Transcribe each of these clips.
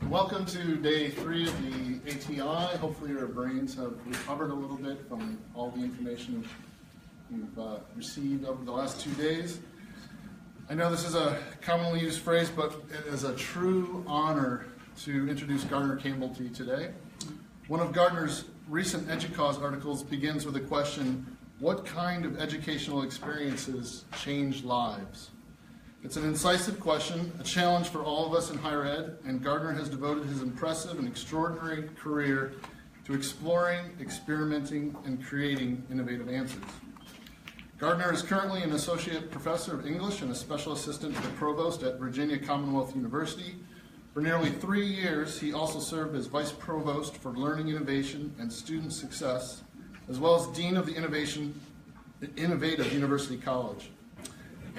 Welcome to day 3 of the ATI. Hopefully your brains have recovered a little bit from all the information you've received over the last 2 days. I know this is a commonly used phrase, but it is a true honor to introduce Gardner Campbell to you today. One of Gardner's recent EDUCAUSE articles begins with the question, what kind of educational experiences change lives? It's an incisive question, a challenge for all of us in higher ed, and Gardner has devoted his impressive and extraordinary career to exploring, experimenting, and creating innovative answers. Gardner is currently an associate professor of English and a special assistant to the provost at Virginia Commonwealth University. For nearly 3 years, he also served as vice provost for learning innovation and student success, as well as dean of the Innovative University College.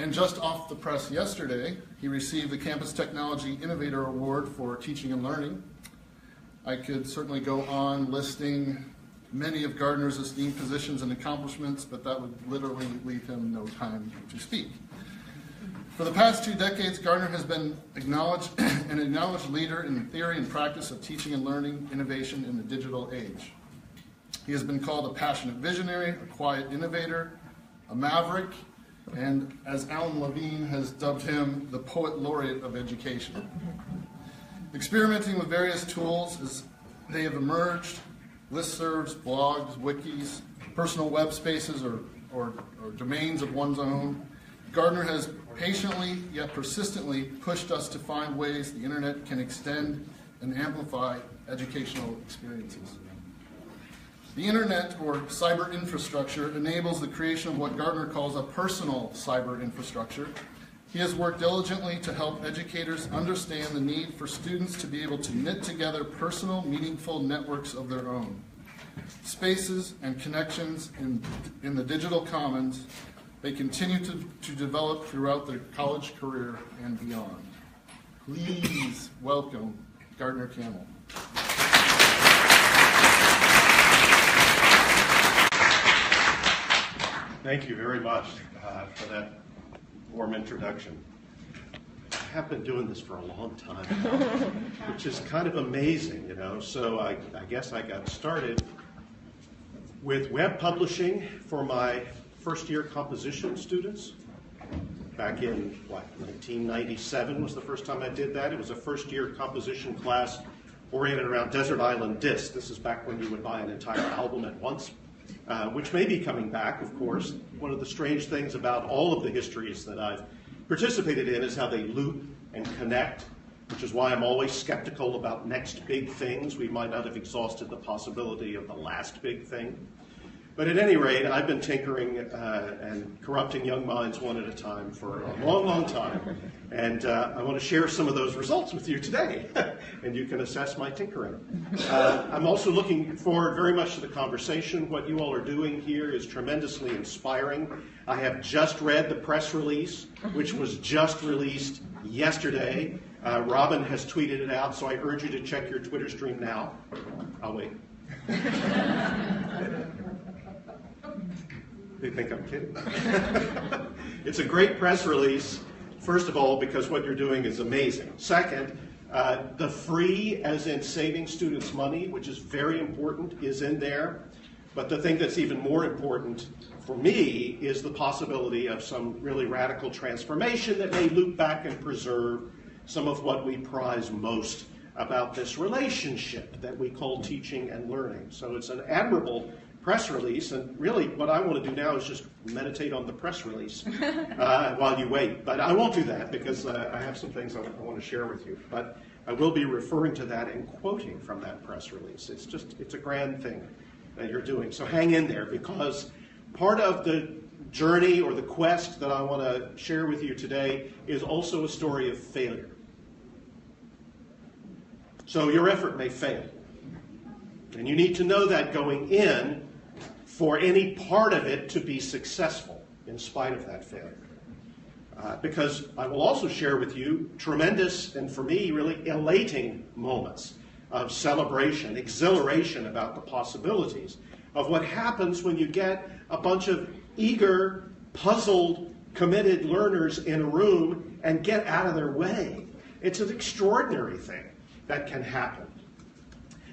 And just off the press yesterday, he received the Campus Technology Innovator Award for Teaching and Learning. I could certainly go on listing many of Gardner's esteemed positions and accomplishments, but that would literally leave him no time to speak. For the past 2 decades, Gardner has been an acknowledged leader in the theory and practice of teaching and learning innovation in the digital age. He has been called a passionate visionary, a quiet innovator, a maverick, and as Alan Levine has dubbed him, the poet laureate of education. Experimenting with various tools as they have emerged, listservs, blogs, wikis, personal web spaces, or domains of one's own, Gardner has patiently yet persistently pushed us to find ways the internet can extend and amplify educational experiences. The internet, or cyber infrastructure, enables the creation of what Gardner calls a personal cyber infrastructure. He has worked diligently to help educators understand the need for students to be able to knit together personal, meaningful networks of their own. Spaces and connections in the digital commons, they continue to develop throughout their college career and beyond. Please welcome Gardner Campbell. Thank you very much for that warm introduction. I have been doing this for a long time now, which is kind of amazing, you know. So I guess I got started with web publishing for my first-year composition students. Back in, 1997 was the first time I did that. It was a first-year composition class oriented around desert island discs. This is back when you would buy an entire album at once. Which may be coming back, of course. One of the strange things about all of the histories that I've participated in is how they loop and connect, which is why I'm always skeptical about next big things. We might not have exhausted the possibility of the last big thing. But at any rate, I've been tinkering and corrupting young minds one at a time for a long, long time. And I want to share some of those results with you today. And you can assess my tinkering. I'm also looking forward very much to the conversation. What you all are doing here is tremendously inspiring. I have just read the press release, which was just released yesterday. Robin has tweeted it out, so I urge you to check your Twitter stream now. I'll wait. They think I'm kidding. It's a great press release, first of all, because what you're doing is amazing. Second, the free, as in saving students money, which is very important, is in there. But the thing that's even more important for me is the possibility of some really radical transformation that may loop back and preserve some of what we prize most about this relationship that we call teaching and learning. So it's an admirable press release, and really what I want to do now is just meditate on the press release while you wait. But I won't do that because I have some things I want to share with you. But I will be referring to that and quoting from that press release. It's a grand thing that you're doing. So hang in there, because part of the journey or the quest that I want to share with you today is also a story of failure. So your effort may fail. And you need to know that going in for any part of it to be successful in spite of that failure. Because I will also share with you tremendous, and for me, really elating moments of celebration, exhilaration about the possibilities of what happens when you get a bunch of eager, puzzled, committed learners in a room and get out of their way. It's an extraordinary thing. that can happen.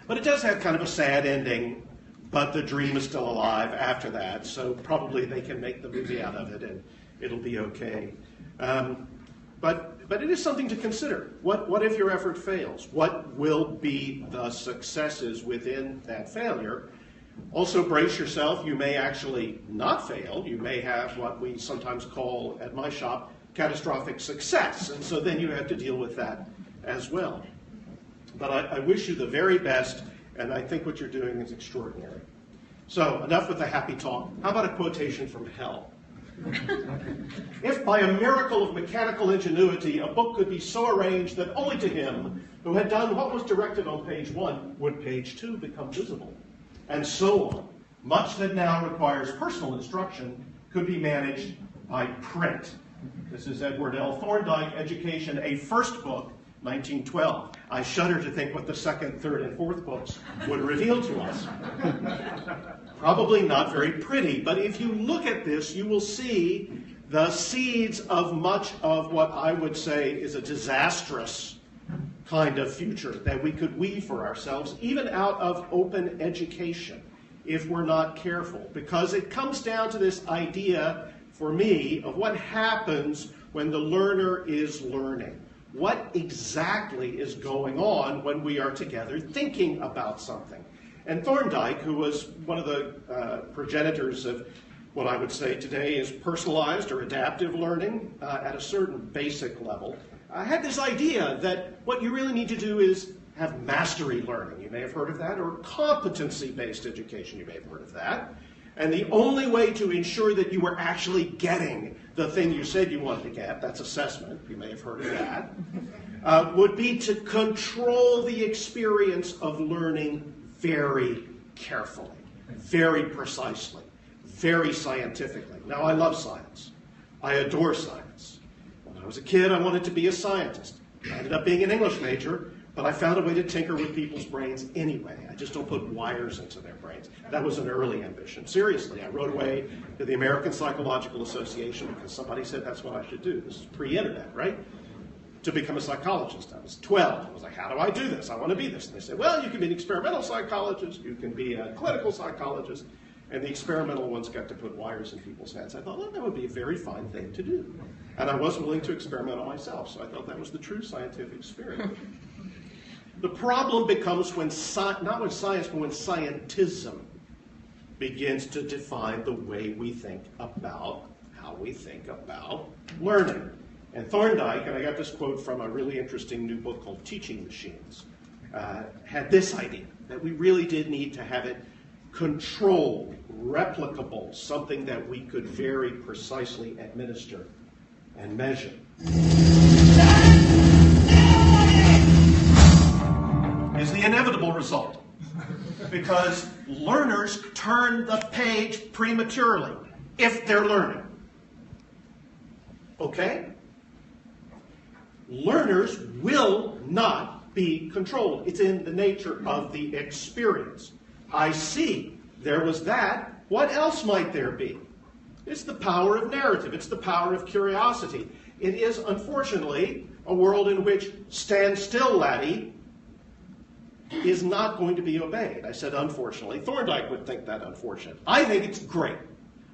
But it does have kind of a sad ending, but the dream is still alive after that, so probably they can make the movie out of it and it'll be okay. But it is something to consider. What if your effort fails? What will be the successes within that failure? Also brace yourself, you may actually not fail. You may have what we sometimes call at my shop catastrophic success, and so then you have to deal with that as well. But I wish you the very best, and I think what you're doing is extraordinary. So enough with the happy talk. How about a quotation from hell? If by a miracle of mechanical ingenuity a book could be so arranged that only to him who had done what was directed on page 1 would page 2 become visible, and so on, much that now requires personal instruction could be managed by print. This is Edward L. Thorndike, Education, a first book, 1912. I shudder to think what the second, third, and fourth books would reveal to us. Probably not very pretty, but if you look at this, you will see the seeds of much of what I would say is a disastrous kind of future that we could weave for ourselves, even out of open education, if we're not careful. Because it comes down to this idea, for me, of what happens when the learner is learning. What exactly is going on when we are together thinking about something? And Thorndike, who was one of the progenitors of what I would say today is personalized or adaptive learning at a certain basic level, had this idea that what you really need to do is have mastery learning. You may have heard of that, or competency-based education. You may have heard of that. And the only way to ensure that you were actually getting the thing you said you wanted to get, that's assessment, you may have heard of that, would be to control the experience of learning very carefully, very precisely, very scientifically. Now, I love science. I adore science. When I was a kid, I wanted to be a scientist. I ended up being an English major, but I found a way to tinker with people's brains anyway. I just don't put wires into their brains. That was an early ambition. Seriously, I wrote away to the American Psychological Association because somebody said that's what I should do. This is pre-internet, right? To become a psychologist. I was 12. I was like, how do I do this? I want to be this. And they said, well, you can be an experimental psychologist, you can be a clinical psychologist, and the experimental ones got to put wires in people's heads. I thought, well, that would be a very fine thing to do. And I was willing to experiment on myself, so I thought that was the true scientific spirit. The problem becomes when, not when science, but when scientism begins to define the way we think about how we think about learning. And Thorndike, and I got this quote from a really interesting new book called Teaching Machines, had this idea, that we really did need to have it controlled, replicable, something that we could very precisely administer and measure. Is the inevitable result. Because learners turn the page prematurely if they're learning. Okay? Learners will not be controlled. It's in the nature of the experience. I see. There was that. What else might there be? It's the power of narrative. It's the power of curiosity. It is, unfortunately, a world in which stand still, laddie, is not going to be obeyed. I said unfortunately. Thorndike would think that unfortunate. I think it's great.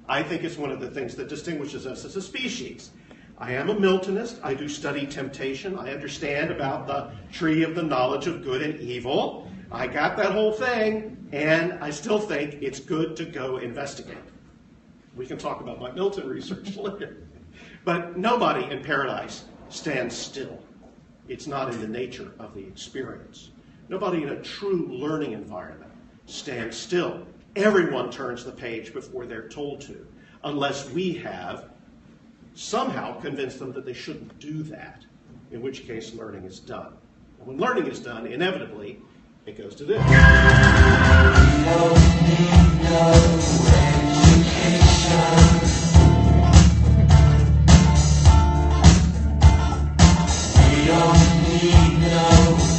I think it's one of the things that distinguishes us as a species. I am a Miltonist. I do study temptation. I understand about the tree of the knowledge of good and evil. I got that whole thing, and I still think it's good to go investigate. We can talk about my Milton research later. But nobody in paradise stands still. It's not in the nature of the experience. Nobody in a true learning environment stands still. Everyone turns the page before they're told to, unless we have somehow convinced them that they shouldn't do that, in which case learning is done. And when learning is done, inevitably, it goes to this. We don't need no education. We don't need no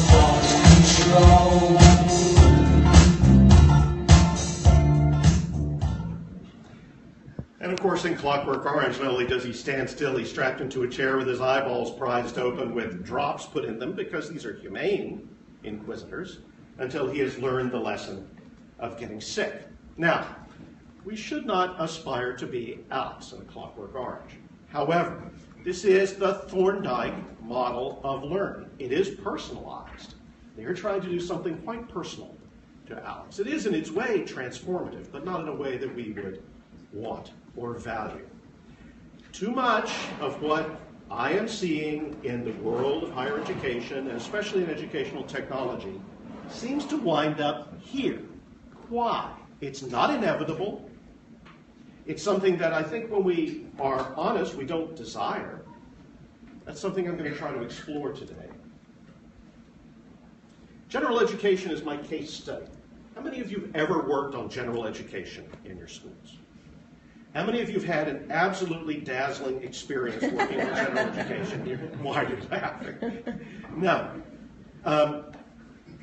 thought control. And of course, in Clockwork Orange, not only does he stand still, he's strapped into a chair with his eyeballs prized open with drops put in them because these are humane. inquisitors until he has learned the lesson of getting sick. Now, we should not aspire to be Alice in A Clockwork Orange. However, this is the Thorndike model of learning. It is personalized. They are trying to do something quite personal to Alex. It is in its way transformative, but not in a way that we would want or value. Too much of what I am seeing in the world of higher education, and especially in educational technology, seems to wind up here. Why? It's not inevitable. It's something that I think when we are honest, we don't desire. That's something I'm going to try to explore today. General education is my case study. How many of you have ever worked on general education in your schools? How many of you have had an absolutely dazzling experience working on general education? Why are you laughing? No.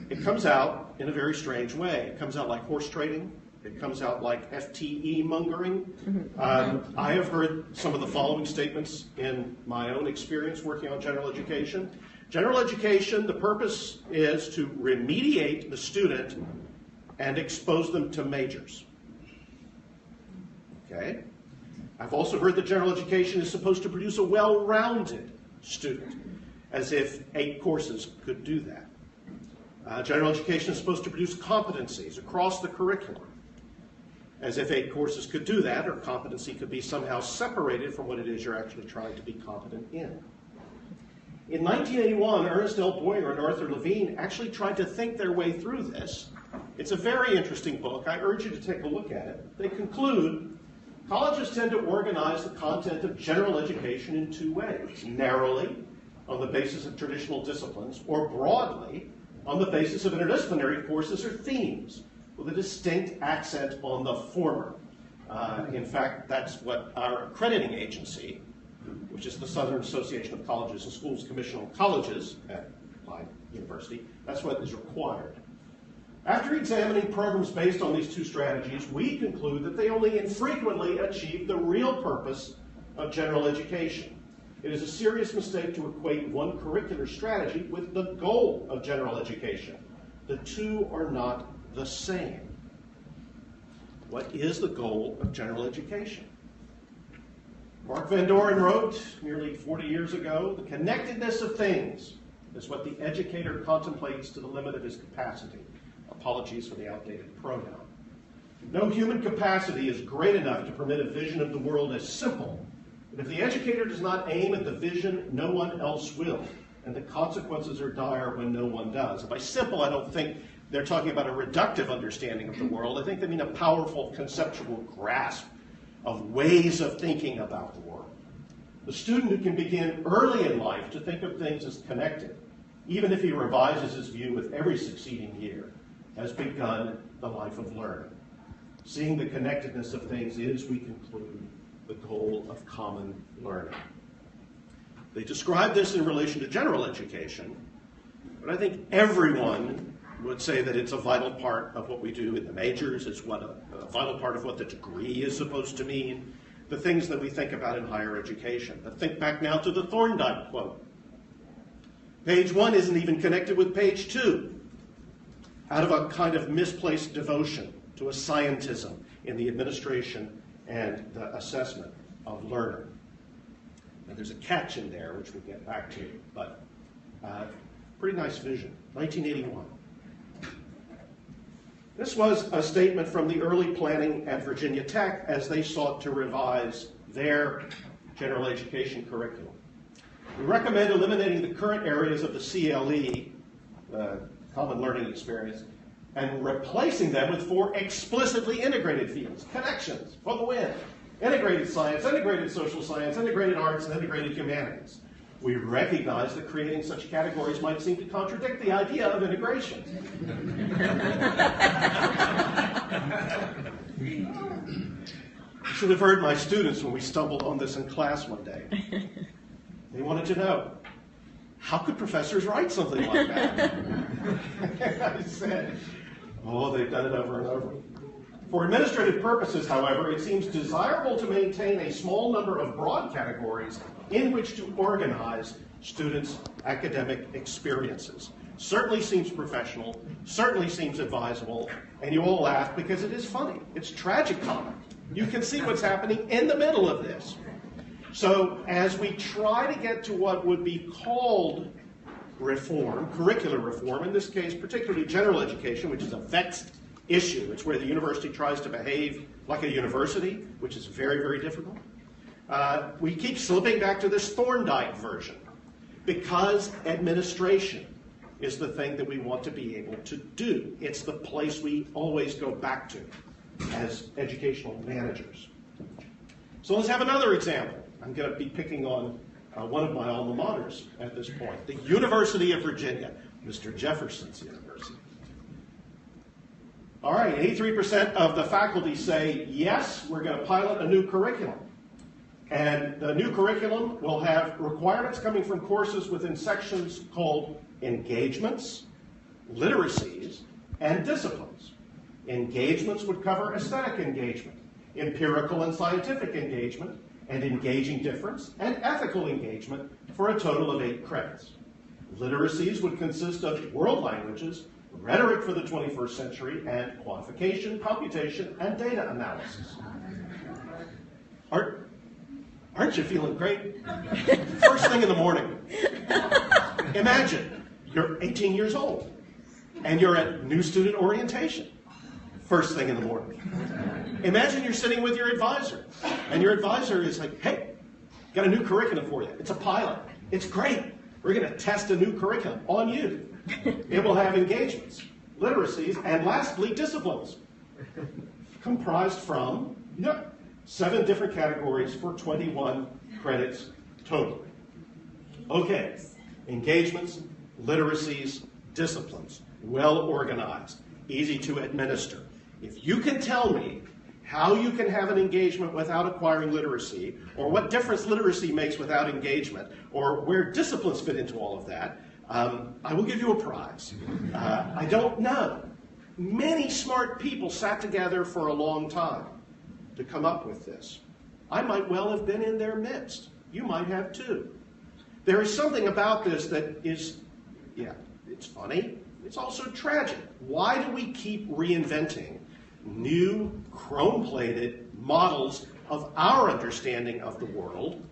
It comes out in a very strange way. It comes out like horse trading. It comes out like FTE mongering. I have heard some of the following statements in my own experience working on general education. General education, the purpose is to remediate the student and expose them to majors. Okay? I've also heard that general education is supposed to produce a well-rounded student, as if 8 courses could do that. General education is supposed to produce competencies across the curriculum, as if 8 courses could do that, or competency could be somehow separated from what it is you're actually trying to be competent in. In 1981, Ernest L. Boyer and Arthur Levine actually tried to think their way through this. It's a very interesting book. I urge you to take a look at it. They conclude, colleges tend to organize the content of general education in 2 ways. Narrowly, on the basis of traditional disciplines, or broadly, on the basis of interdisciplinary courses or themes, with a distinct accent on the former. In fact, that's what our accrediting agency, which is the Southern Association of Colleges and Schools Commission on Colleges at my university, that's what is required. After examining programs based on these 2 strategies, we conclude that they only infrequently achieve the real purpose of general education. It is a serious mistake to equate one curricular strategy with the goal of general education. The 2 are not the same. What is the goal of general education? Mark Van Doren wrote nearly 40 years ago, the connectedness of things is what the educator contemplates to the limit of his capacity. Apologies for the outdated pronoun. No human capacity is great enough to permit a vision of the world as simple. But if the educator does not aim at the vision, no one else will. And the consequences are dire when no one does. And by simple, I don't think they're talking about a reductive understanding of the world. I think they mean a powerful conceptual grasp of ways of thinking about the world. The student who can begin early in life to think of things as connected, even if he revises his view with every succeeding year, has begun the life of learning. Seeing the connectedness of things is, we conclude, the goal of common learning. They describe this in relation to general education, but I think everyone would say that it's a vital part of what we do in the majors. It's what a vital part of what the degree is supposed to mean, the things that we think about in higher education. But think back now to the Thorndike quote. Page 1 isn't even connected with page 2, out of a kind of misplaced devotion to a scientism in the administration and the assessment of learning. And there's a catch in there, which we'll get back to, but pretty nice vision. 1981. This was a statement from the early planning at Virginia Tech as they sought to revise their general education curriculum. We recommend eliminating the current areas of the CLE, Common Learning Experience, and replacing them with 4 explicitly integrated fields. Connections, for the win. Integrated science, integrated social science, integrated arts, and integrated humanities. We recognize that creating such categories might seem to contradict the idea of integration. You should have heard my students when we stumbled on this in class one day. They wanted to know, how could professors write something like that? I said, oh, they've done it over and over. For administrative purposes, however, it seems desirable to maintain a small number of broad categories in which to organize students' academic experiences. certainly seems professional, certainly seems advisable, and you all laugh because it is funny. It's tragicomic. You can see what's happening in the middle of this. So as we try to get to what would be called reform, curricular reform, in this case particularly general education, which is a vexed issue. It's where the university tries to behave like a university, which is very, very difficult. We keep slipping back to this Thorndike version because administration is the thing that we want to be able to do. It's the place we always go back to as educational managers. So let's have another example. I'm going to be picking on one of my alma maters at this point, the University of Virginia, Mr. Jefferson's University. All right, 83% of the faculty say, yes, we're going to pilot a new curriculum. And the new curriculum will have requirements coming from courses within sections called engagements, literacies, and disciplines. Engagements would cover aesthetic engagement, empirical and scientific engagement, and engaging difference, and ethical engagement for a total of 8 credits. Literacies would consist of world languages, rhetoric for the 21st century, and quantification, computation, and data analysis. Aren't you feeling great? First thing in the morning. Imagine you're 18 years old, and you're at new student orientation. First thing in the morning. Imagine you're sitting with your advisor, and your advisor is like, hey, got a new curriculum for you. It's a pilot. It's great. We're going to test a new curriculum on you. It will have engagements, literacies, and lastly, disciplines, comprised from 7 different categories for 21 credits total. Okay, engagements, literacies, disciplines, well organized, easy to administer. If you can tell me how you can have an engagement without acquiring literacy, or what difference literacy makes without engagement, or where disciplines fit into all of that, I will give you a prize. I don't know. Many smart people sat together for a long time to come up with this. I might well have been in their midst. You might have too. There is something about this that is, it's funny. It's also tragic. Why do we keep reinventing new, chrome-plated models of our understanding of the world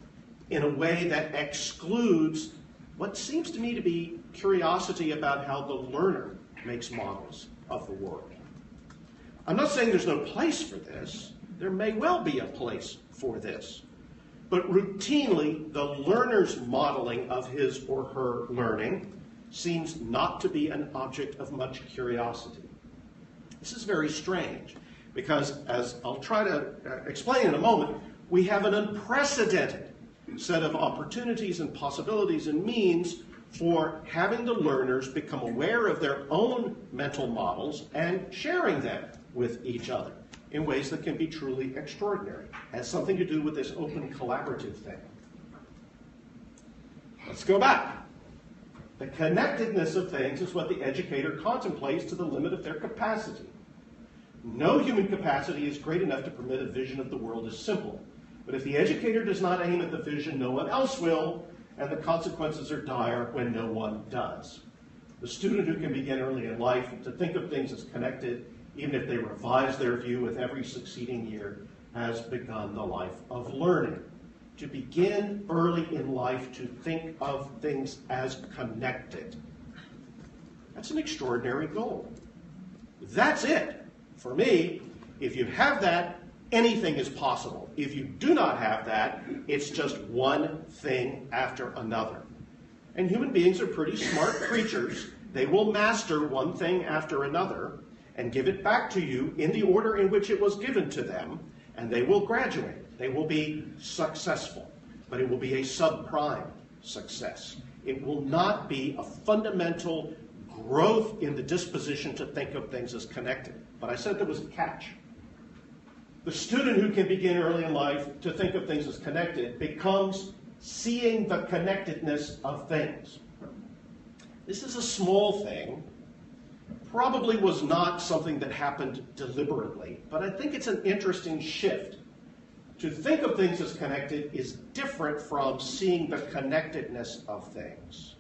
in a way that excludes what seems to me to be curiosity about how the learner makes models of the world? I'm not saying there's no place for this. There may well be a place for this. But routinely, the learner's modeling of his or her learning seems not to be an object of much curiosity. This is very strange because, as I'll try to explain in a moment, we have an unprecedented set of opportunities and possibilities and means for having the learners become aware of their own mental models and sharing them with each other in ways that can be truly extraordinary. It has something to do with this open collaborative thing. Let's go back. The connectedness of things is what the educator contemplates to the limit of their capacity. No human capacity is great enough to permit a vision of the world as simple. But if the educator does not aim at the vision, no one else will, and the consequences are dire when no one does. The student who can begin early in life to think of things as connected, even if they revise their view with every succeeding year, has begun the life of learning. To begin early in life to think of things as connected. That's an extraordinary goal. That's it. For me, if you have that, anything is possible. If you do not have that, it's just one thing after another. And human beings are pretty smart creatures. They will master one thing after another and give it back to you in the order in which it was given to them, and they will graduate. They will be successful, but it will be a subprime success. It will not be a fundamental growth in the disposition to think of things as connected. But I said there was a catch. The student who can begin early in life to think of things as connected becomes seeing the connectedness of things. This is a small thing. Probably was not something that happened deliberately, but I think it's an interesting shift. To think of things as connected is different from seeing the connectedness of things.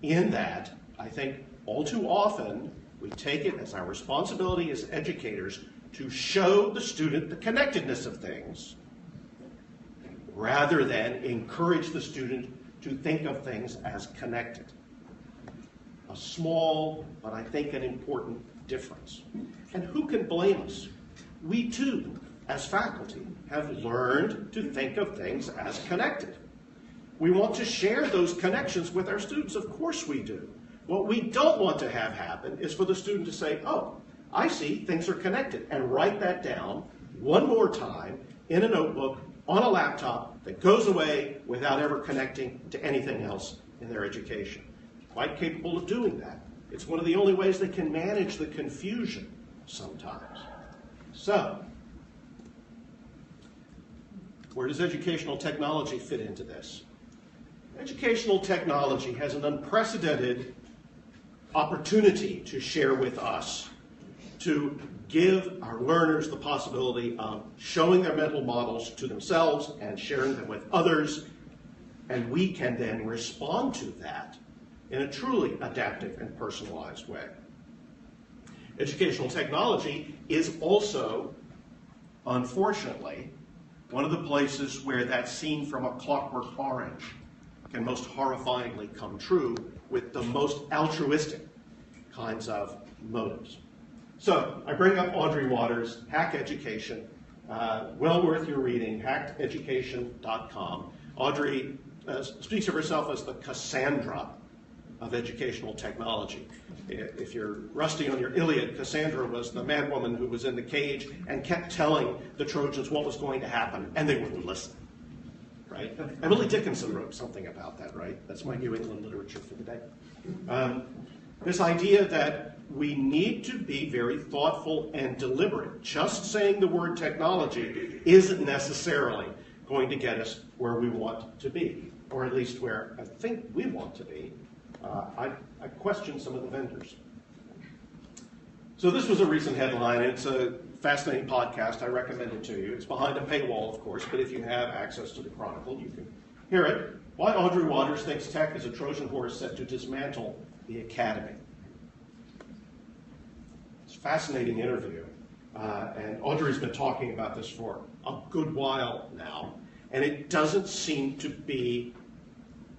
In that, I think all too often we take it as our responsibility as educators to show the student the connectedness of things rather than encourage the student to think of things as connected. A small, but I think an important difference. And who can blame us? We too, as faculty, have learned to think of things as connected. We want to share those connections with our students. Of course we do. What we don't want to have happen is for the student to say, oh, I see things are connected, and write that down one more time in a notebook on a laptop that goes away without ever connecting to anything else in their education. Quite capable of doing that. It's one of the only ways they can manage the confusion sometimes. So, where does educational technology fit into this? Educational technology has an unprecedented opportunity to share with us, to give our learners the possibility of showing their mental models to themselves and sharing them with others, and we can then respond to that in a truly adaptive and personalized way. Educational technology is also, unfortunately, one of the places where that scene from A Clockwork Orange can most horrifyingly come true with the most altruistic kinds of motives. So I bring up Audrey Waters, Hack Education, well worth your reading, hackeducation.com. Audrey speaks of herself as the Cassandra of educational technology. If you're rusty on your Iliad, Cassandra was the madwoman who was in the cage and kept telling the Trojans what was going to happen, and they wouldn't listen. Right? Emily Dickinson wrote something about that, right? That's my New England literature for the day. This idea that we need to be very thoughtful and deliberate. Just saying the word technology isn't necessarily going to get us where we want to be, or at least where I think we want to be. I question some of the vendors. So this was a recent headline. It's a fascinating podcast. I recommend it to you. It's behind a paywall, of course, but if you have access to the Chronicle, you can hear it. Why Audrey Waters thinks tech is a Trojan horse set to dismantle the academy. It's a fascinating interview, and Audrey's been talking about this for a good while now, and it doesn't seem to be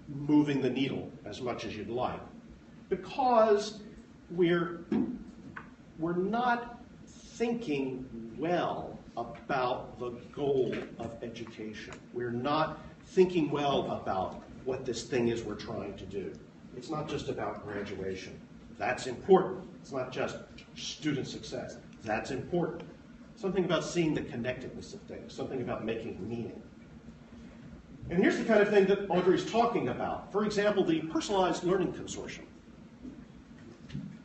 moving the needle as much as you'd like, because we're not thinking well about the goal of education. We're not thinking well about what this thing is we're trying to do. It's not just about graduation. That's important. It's not just student success. That's important. Something about seeing the connectedness of things, something about making meaning. And here's the kind of thing that Audrey's talking about. For example, the Personalized Learning Consortium.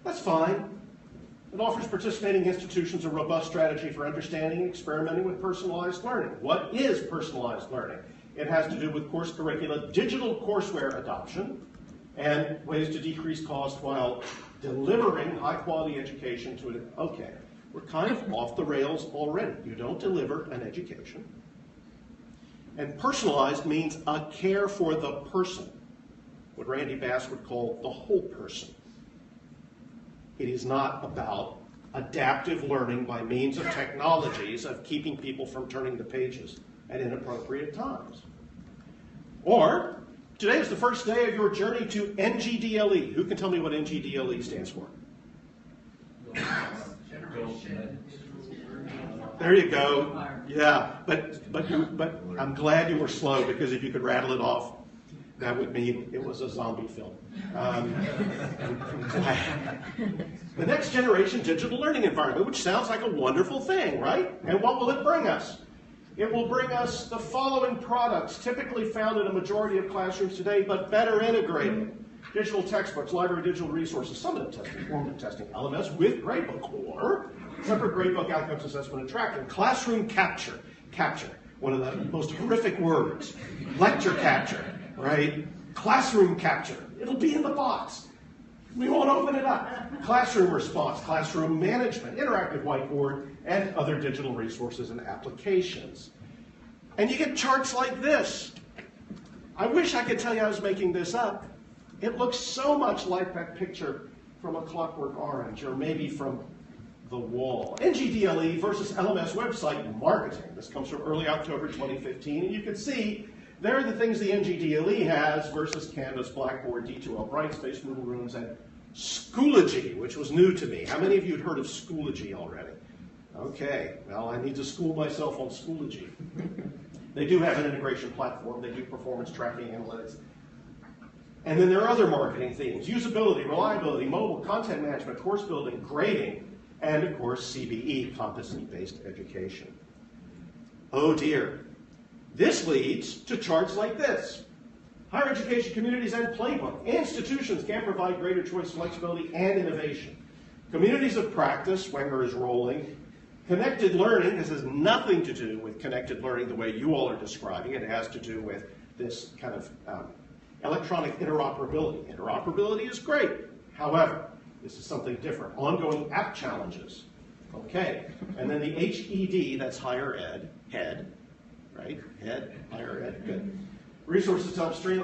That's fine. It offers participating institutions a robust strategy for understanding and experimenting with personalized learning. What is personalized learning? It has to do with course curricula, digital courseware adoption, and ways to decrease cost while delivering high-quality education to an... Okay, we're kind of off the rails already. You don't deliver an education. And personalized means a care for the person, what Randy Bass would call the whole person. It is not about adaptive learning by means of technologies of keeping people from turning the pages at inappropriate times. Or, today is the first day of your journey to NGDLE. Who can tell me what NGDLE stands for? There you go. Yeah, but I'm glad you were slow, because if you could rattle it off, that would mean it was a zombie film. The next generation digital learning environment, which sounds like a wonderful thing, right? And what will it bring us? It will bring us the following products, typically found in a majority of classrooms today, but better integrated. Digital textbooks, library digital resources, summative testing, formative testing, LMS with gradebook, or separate gradebook outcomes assessment and tracking. Classroom capture, one of the most horrific words. Lecture capture, right? Classroom capture, it'll be in the box. We won't open it up. Classroom response, classroom management, interactive whiteboard, and other digital resources and applications. And you get charts like this. I wish I could tell you I was making this up. It looks so much like that picture from A Clockwork Orange, or maybe from The Wall. NGDLE versus LMS website marketing. This comes from early October 2015, and you can see there are the things the NGDLE has versus Canvas, Blackboard, D2L, Brightspace, Moodle Rooms, and Schoology, which was new to me. How many of you had heard of Schoology already? Okay, well, I need to school myself on Schoology. They do have an integration platform. They do performance tracking analytics. And then there are other marketing themes: usability, reliability, mobile, content management, course building, grading, and of course CBE, competency-based education. Oh dear. This leads to charts like this. Higher education communities and playbook. Institutions can provide greater choice, flexibility, and innovation. Communities of practice, Wenger is rolling. Connected learning, this has nothing to do with connected learning the way you all are describing it. It has to do with this kind of electronic interoperability. Interoperability is great. However, this is something different. Ongoing app challenges. Okay. And then the HED, that's higher ed, head, right? Head, higher ed, good. Resources to upstream.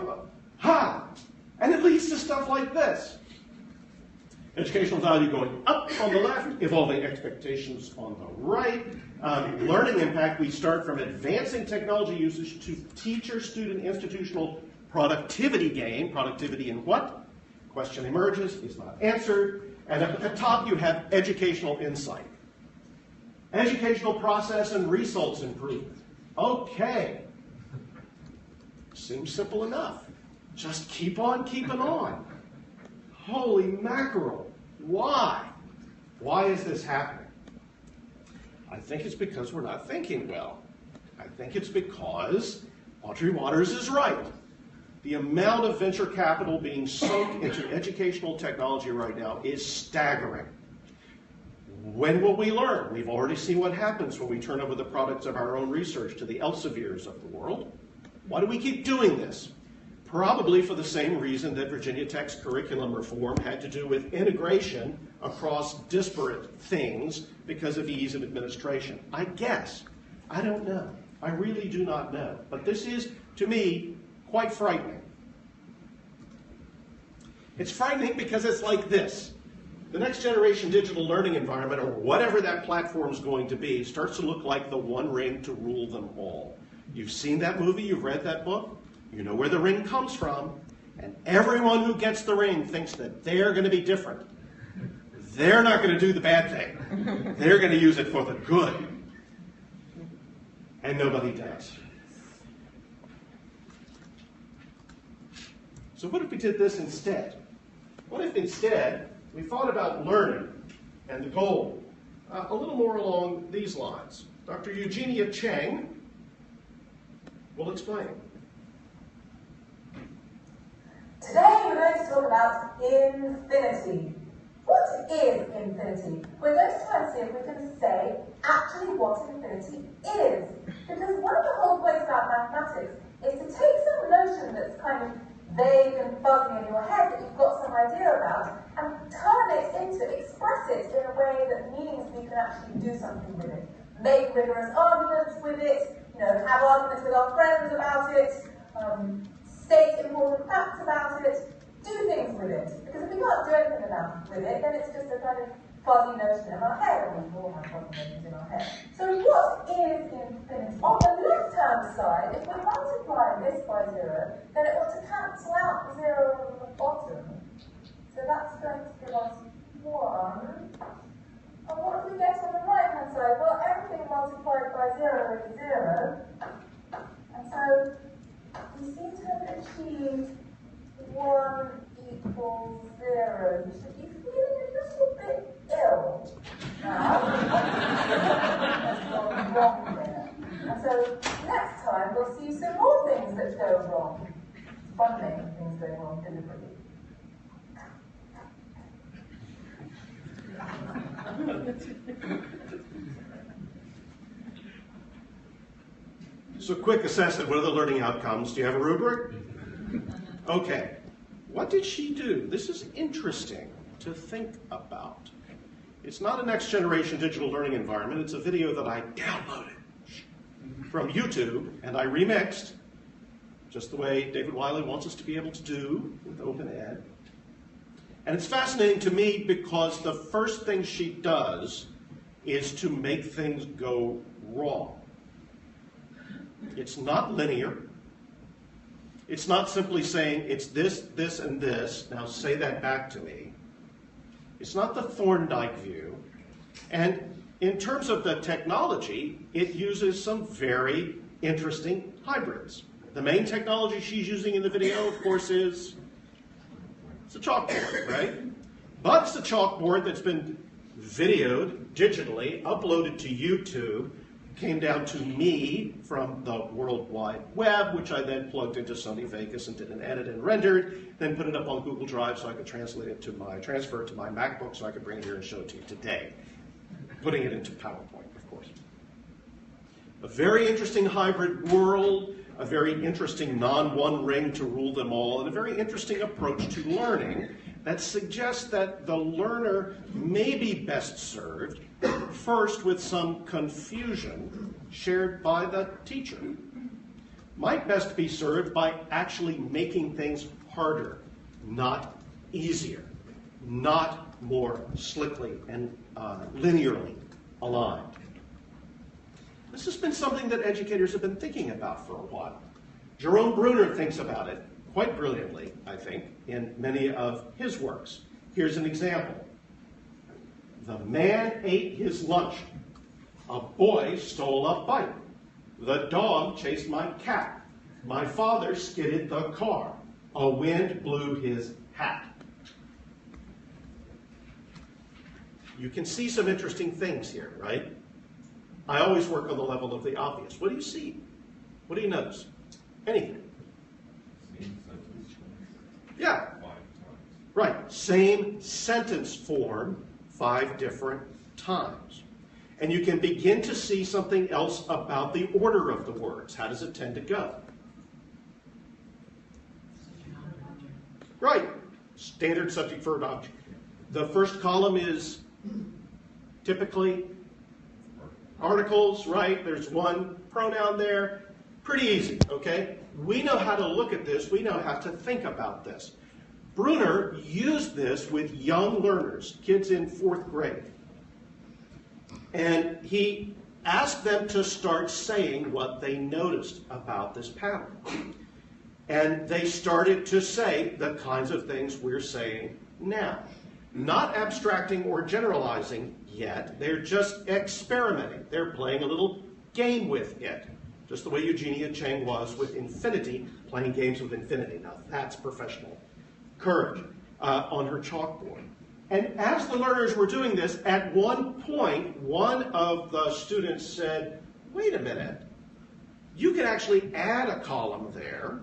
And it leads to stuff like this. Educational value going up on the left, evolving expectations on the right. Learning impact, we start from advancing technology usage to teacher-student institutional productivity gain. Productivity in what? Question emerges, is not answered. And at the top you have educational insight. Educational process and results improvement. Okay. Seems simple enough. Just keep on keeping on. Holy mackerel. Why? Why is this happening? I think it's because we're not thinking well. I think it's because Audrey Waters is right. The amount of venture capital being sunk into educational technology right now is staggering. When will we learn? We've already seen what happens when we turn over the products of our own research to the Elsevieres of the world. Why do we keep doing this? Probably for the same reason that Virginia Tech's curriculum reform had to do with integration across disparate things because of ease of administration. I guess. I don't know. I really do not know. But this is, to me, quite frightening. It's frightening because it's like this. The next generation digital learning environment, or whatever that platform is going to be, starts to look like the One Ring to rule them all. You've seen that movie, you've read that book, you know where the ring comes from, and everyone who gets the ring thinks that they're going to be different. They're not going to do the bad thing. They're going to use it for the good. And nobody does. So what if we did this instead? What if instead we thought about learning and the goal a little more along these lines? Dr. Eugenia Cheng will explain. Today we're going to talk about infinity. What is infinity? We're going to try and see if we can say actually what infinity is. Because one of the whole points about mathematics is to take some notion that's kind of vague and fuzzy in your head that you've got some idea about and turn it into, express it in a way that means we can actually do something with it. Make rigorous arguments with it, have arguments with our friends about it, state important facts about it, do things with it. Because if we can't do anything with it, then it's just a kind of fuzzy notion in our head, and we all have fuzzy notions in our head. So what is infinity? On the left-hand side, if we multiply this by 0, then it ought to cancel out the 0 on the bottom. So that's going to give us 1. And what do we get on the right-hand side? Well, everything multiplied by 0 is 0. And so we seem to have achieved 1 equals 0. You should be feeling a little bit ill now. That's gone wrong there. And so next time we'll see some more things that go wrong. Fun making things go wrong deliberately. So quick assessment, what are the learning outcomes? Do you have a rubric? Okay. What did she do? This is interesting to think about. It's not a next generation digital learning environment. It's a video that I downloaded from YouTube and I remixed just the way David Wiley wants us to be able to do with open ed. And it's fascinating to me because the first thing she does is to make things go wrong. It's not linear. It's not simply saying, it's this, this, and this, now say that back to me. It's not the Thorndike view. And in terms of the technology, it uses some very interesting hybrids. The main technology she's using in the video, of course, is it's a chalkboard, right? But it's a chalkboard that's been videoed digitally, uploaded to YouTube, came down to me from the World Wide Web, which I then plugged into Sony Vegas and did an edit and rendered, then put it up on Google Drive so I could transfer it to my MacBook so I could bring it here and show it to you today. Putting it into PowerPoint, of course. A very interesting hybrid world, a very interesting non-one ring to rule them all, and a very interesting approach to learning that suggests that the learner may be best served first with some confusion shared by the teacher. Might best be served by actually making things harder, not easier, not more slickly and linearly aligned. This has been something that educators have been thinking about for a while. Jerome Bruner thinks about it quite brilliantly, I think, in many of his works. Here's an example. The man ate his lunch. A boy stole a bite. The dog chased my cat. My father skidded the car. A wind blew his hat. You can see some interesting things here, right? I always work on the level of the obvious. What do you see? What do you notice? Anything. Yeah. Right. Same sentence form 5 different times. And you can begin to see something else about the order of the words. How does it tend to go? Right. Standard subject verb object. The first column is typically articles, right? There's one pronoun there. Pretty easy, okay? We know how to look at this. We know how to think about this. Bruner used this with young learners, kids in 4th grade. And he asked them to start saying what they noticed about this pattern. And they started to say the kinds of things we're saying now. Not abstracting or generalizing yet. They're just experimenting. They're playing a little game with it. Just the way Eugenia Cheng was with infinity, playing games with infinity. Now that's professional courage on her chalkboard. And as the learners were doing this, at one point, one of the students said, wait a minute, you could actually add a column there,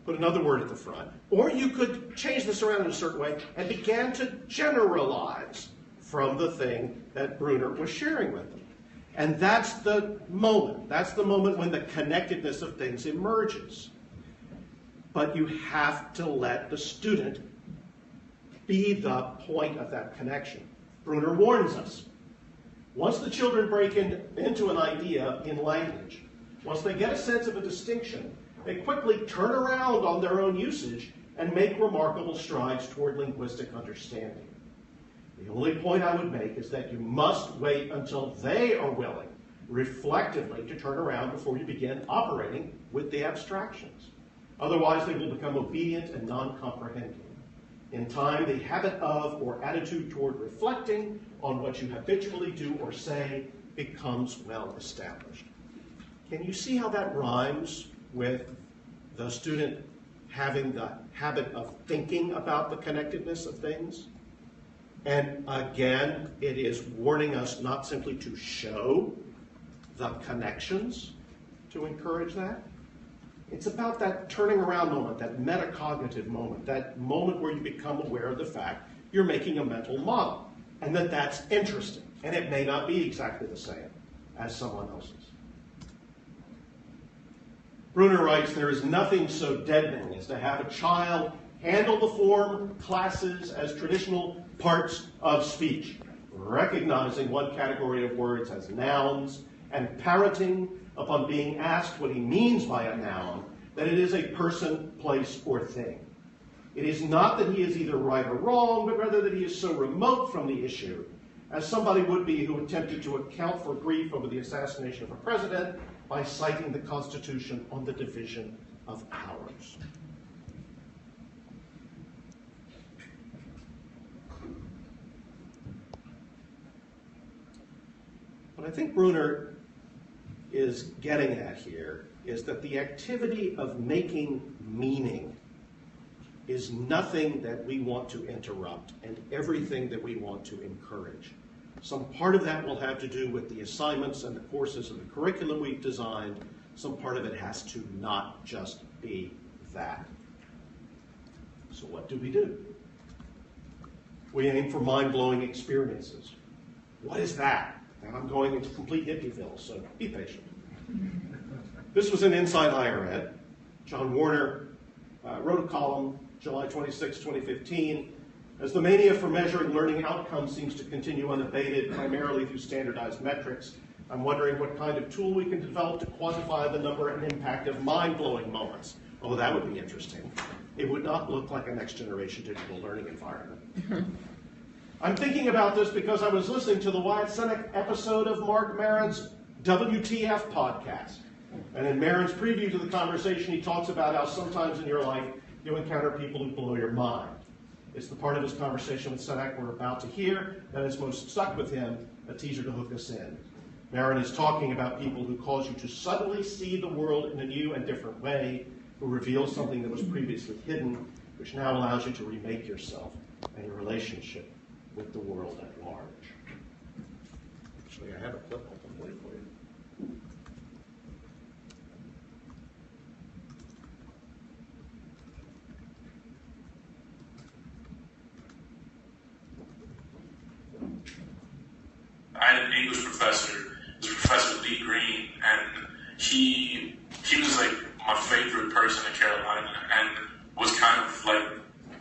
put another word at the front, or you could change this around in a certain way and began to generalize from the thing that Bruner was sharing with them. And that's the moment. That's the moment when the connectedness of things emerges. But you have to let the student be the point of that connection. Bruner warns us. Once the children break into an idea in language, once they get a sense of a distinction, they quickly turn around on their own usage and make remarkable strides toward linguistic understanding. The only point I would make is that you must wait until they are willing, reflectively, to turn around before you begin operating with the abstractions. Otherwise, they will become obedient and non-comprehending. In time, the habit of or attitude toward reflecting on what you habitually do or say becomes well established. Can you see how that rhymes with the student having the habit of thinking about the connectedness of things? And again, it is warning us not simply to show the connections to encourage that. It's about that turning around moment, that metacognitive moment, that moment where you become aware of the fact you're making a mental model, and that that's interesting, and it may not be exactly the same as someone else's. Bruner writes, there is nothing so deadening as to have a child handle the form classes as traditional parts of speech, recognizing one category of words as nouns and parroting upon being asked what he means by a noun that it is a person, place, or thing. It is not that he is either right or wrong, but rather that he is so remote from the issue as somebody would be who attempted to account for grief over the assassination of a president by citing the Constitution on the division of powers. What I think Bruner is getting at here is that the activity of making meaning is nothing that we want to interrupt and everything that we want to encourage. Some part of that will have to do with the assignments and the courses and the curriculum we've designed. Some part of it has to not just be that. So what do? We aim for mind-blowing experiences. What is that? And I'm going into complete hippieville, so be patient. This was in Inside Higher Ed. John Warner wrote a column, July 26, 2015. As the mania for measuring learning outcomes seems to continue unabated, primarily through standardized metrics, I'm wondering what kind of tool we can develop to quantify the number and impact of mind-blowing moments. Oh, that would be interesting. It would not look like a next-generation digital learning environment. I'm thinking about this because I was listening to the Wyatt Cenac episode of Mark Maron's WTF podcast. And in Maron's preview to the conversation, he talks about how sometimes in your life you encounter people who blow your mind. It's the part of his conversation with Cenac we're about to hear that has most stuck with him, a teaser to hook us in. Maron is talking about people who cause you to suddenly see the world in a new and different way, who reveal something that was previously hidden, which now allows you to remake yourself and your relationship with the world at large. Actually, I have a clip I can play for you. I had an English professor, it was Professor Lee Green, and he was like my favorite person in Carolina, and was kind of like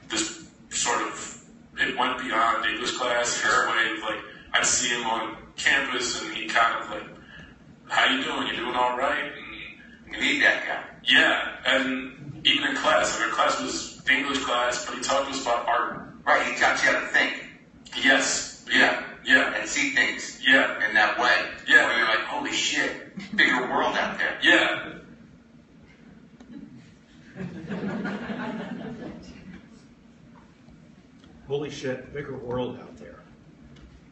this sort of, it went beyond English class in this way of like, I'd see him on campus and he kind of like, how you doing? You doing all right? And you need that guy. Yeah, and even in class, our class was English class, but he talked to us about art. Right, he taught you how to think. Yes, yeah. And see things in that way. Yeah. Where you're like, holy shit, bigger world out there. Yeah. Holy shit, bigger world out there.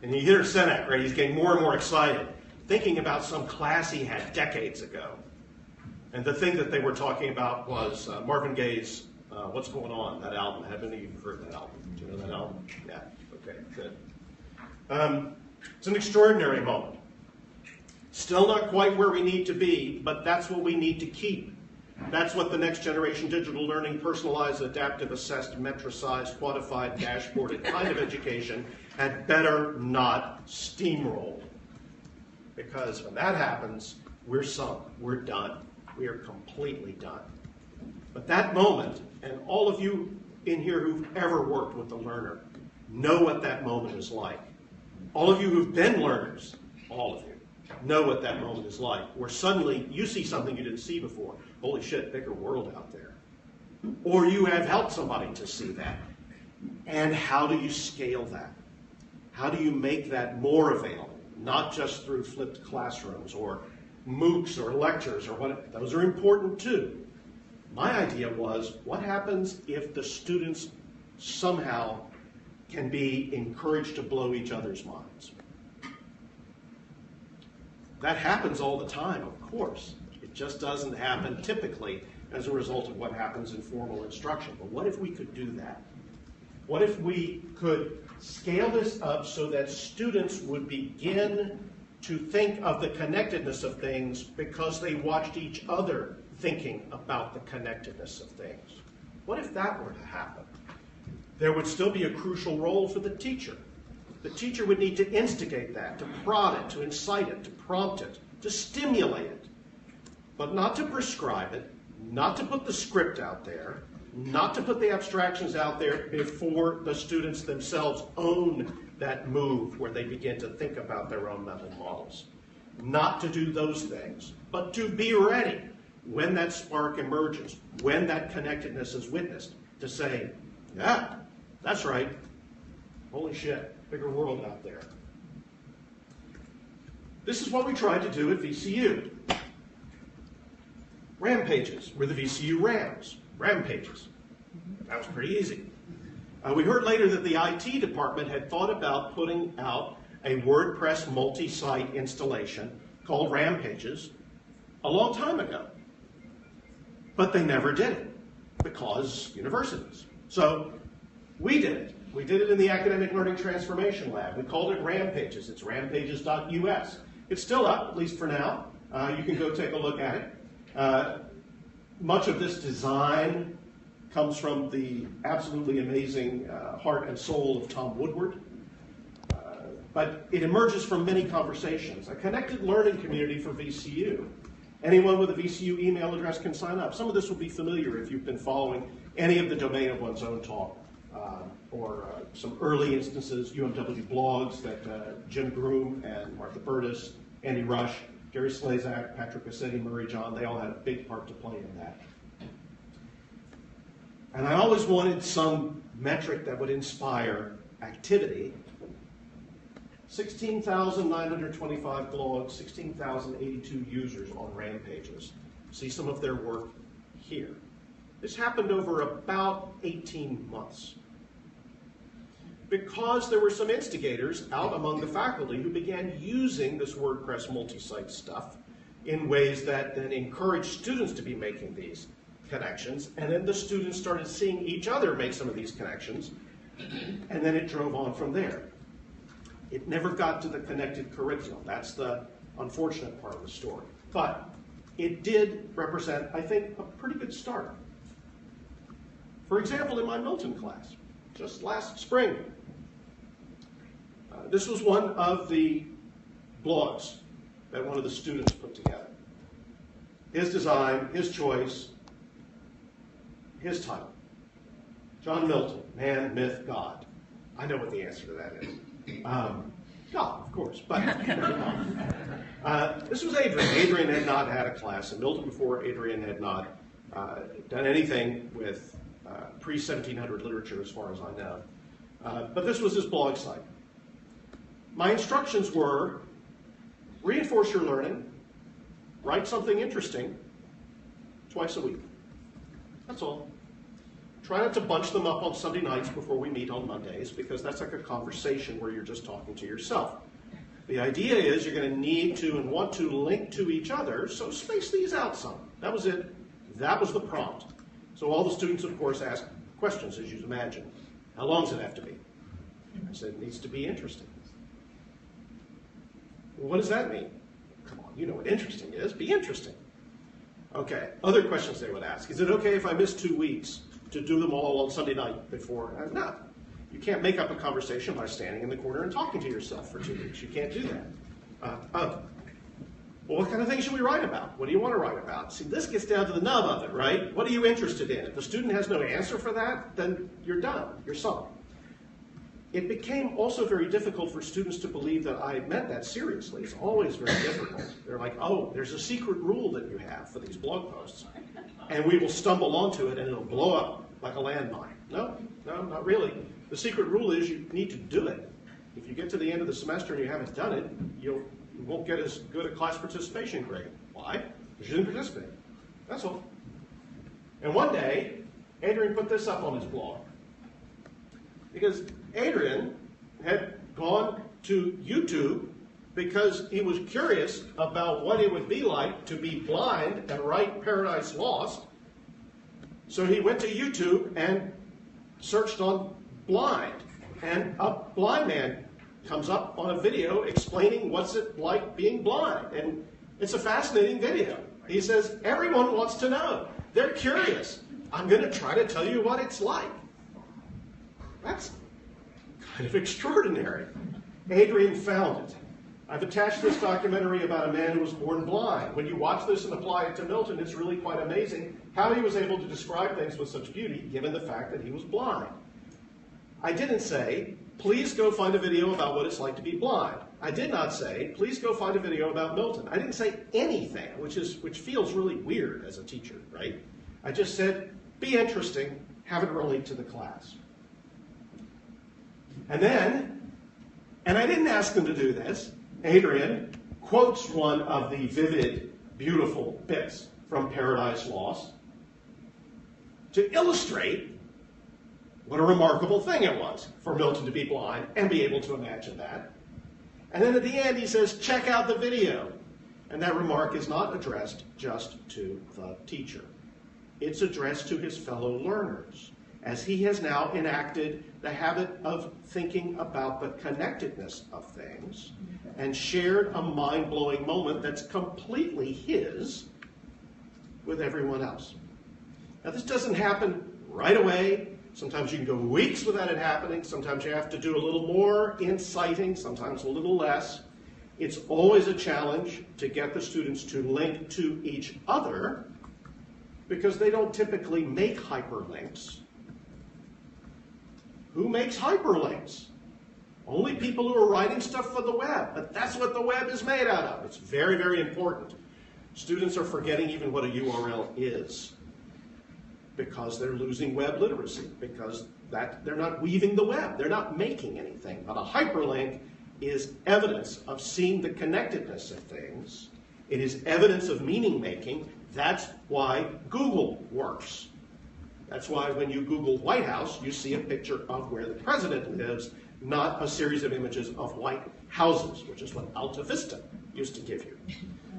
And you hear Cenac, right? He's getting more and more excited, thinking about some class he had decades ago. And the thing that they were talking about was Marvin Gaye's What's Going On, that album. Have any of you heard that album? Do you know that album? Yeah, okay, good. It's an extraordinary moment. Still not quite where we need to be, but that's what we need to keep. That's what the next generation digital learning, personalized, adaptive, assessed, metricized, quantified, dashboarded kind of education had better not steamroll. Because when that happens, we're sunk, we're done. We are completely done. But that moment, and all of you in here who've ever worked with a learner know what that moment is like. All of you who've been learners, all of you, know what that moment is like, where suddenly you see something you didn't see before. Holy shit, bigger world out there. Or you have helped somebody to see that. And how do you scale that? How do you make that more available? Not just through flipped classrooms or MOOCs or lectures or what. Those are important too. My idea was, what happens if the students somehow can be encouraged to blow each other's minds? That happens all the time, of course. It just doesn't happen typically as a result of what happens in formal instruction. But what if we could do that? What if we could scale this up so that students would begin to think of the connectedness of things because they watched each other thinking about the connectedness of things? What if that were to happen? There would still be a crucial role for the teacher. The teacher would need to instigate that, to prod it, to incite it, to prompt it, to stimulate it, but not to prescribe it, not to put the script out there, not to put the abstractions out there before the students themselves own that move where they begin to think about their own mental models. not to do those things, but to be ready when that spark emerges, when that connectedness is witnessed, to say, yeah, that's right. Holy shit, bigger world out there. This is what we tried to do at VCU. Rampages were the VCU Rams. Rampages. That was pretty easy. We heard later that the IT department had thought about putting out a WordPress multi-site installation called Rampages a long time ago. But they never did it because universities. So we did it. We did it in the Academic Learning Transformation Lab. We called it Rampages. It's rampages.us. It's still up, at least for now. You can go take a look at it. Much of this design comes from the absolutely amazing heart and soul of Tom Woodward. But it emerges from many conversations. A connected learning community for VCU. Anyone with a VCU email address can sign up. Some of this will be familiar if you've been following any of the Domain of One's Own talk, or some early instances, UMW blogs that Jim Groom and Martha Burtis, Andy Rush, Gary Slazak, Patrick Bassetti, Murray John, they all had a big part to play in that. And I always wanted some metric that would inspire activity. 16,925 blogs, 16,082 users on Rampages. See some of their work here. This happened over about 18 months. Because there were some instigators out among the faculty who began using this WordPress multi-site stuff in ways that then encouraged students to be making these connections, and then the students started seeing each other make some of these connections, and then it drove on from there. It never got to the connected curriculum. That's the unfortunate part of the story. But it did represent, I think, a pretty good start. For example, in my Milton class, just last spring, this was one of the blogs that one of the students put together. His design, his choice, his title. John Milton, Man, Myth, God. I know what the answer to that is. God, of course, but this was Adrian. Adrian had not had a class in Milton before. Adrian had not done anything with pre-1700 literature as far as I know. But this was his blog site. My instructions were, reinforce your learning, write something interesting twice a week. That's all. Try not to bunch them up on Sunday nights before we meet on Mondays, because that's like a conversation where you're just talking to yourself. The idea is you're going to need to and want to link to each other, so space these out some. That was it. That was the prompt. So all the students, of course, asked questions, as you'd imagine. How long does it have to be? I said, it needs to be interesting. Well, what does that mean? Come on, you know what interesting is. Be interesting. Okay, other questions they would ask. Is it okay if I miss 2 weeks to do them all on Sunday night before? No. You can't make up a conversation by standing in the corner and talking to yourself for 2 weeks. You can't do that. Well, what kind of things should we write about? What do you want to write about? See, this gets down to the nub of it, right? What are you interested in? If the student has no answer for that, then you're done. You're sunk. It became also very difficult for students to believe that I meant that seriously. It's always very difficult. They're like, oh, there's a secret rule that you have for these blog posts, and we will stumble onto it and it'll blow up like a landmine. No, not really. The secret rule is you need to do it. If you get to the end of the semester and you haven't done it, you won't get as good a class participation grade. Why? Because you didn't participate. That's all. And one day, Adrian put this up on his blog. Because Adrian had gone to YouTube because he was curious about what it would be like to be blind and write Paradise Lost. So he went to YouTube and searched on blind. And a blind man comes up on a video explaining what's it like being blind. And it's a fascinating video. He says, everyone wants to know. They're curious. I'm going to try to tell you what it's like. That's kind of extraordinary. Adrian found it. I've attached this documentary about a man who was born blind. When you watch this and apply it to Milton, it's really quite amazing how he was able to describe things with such beauty, given the fact that he was blind. I didn't say, please go find a video about what it's like to be blind. I did not say, please go find a video about Milton. I didn't say anything, which feels really weird as a teacher, right? I just said, be interesting, have it relate to the class. And then, and I didn't ask them to do this, Adrian quotes one of the vivid, beautiful bits from Paradise Lost to illustrate what a remarkable thing it was for Milton to be blind and be able to imagine that. And then at the end he says, check out the video. And that remark is not addressed just to the teacher. It's addressed to his fellow learners, as he has now enacted the habit of thinking about the connectedness of things and shared a mind-blowing moment that's completely his with everyone else. Now, this doesn't happen right away. Sometimes you can go weeks without it happening. Sometimes you have to do a little more inciting, sometimes a little less. It's always a challenge to get the students to link to each other because they don't typically make hyperlinks. Who makes hyperlinks? Only people who are writing stuff for the web, but that's what the web is made out of. It's very, very important. Students are forgetting even what a URL is because they're losing web literacy, because they're not weaving the web, they're not making anything. But a hyperlink is evidence of seeing the connectedness of things. It is evidence of meaning making. That's why Google works. That's why when you Google White House, you see a picture of where the president lives, not a series of images of white houses, which is what Alta Vista used to give you.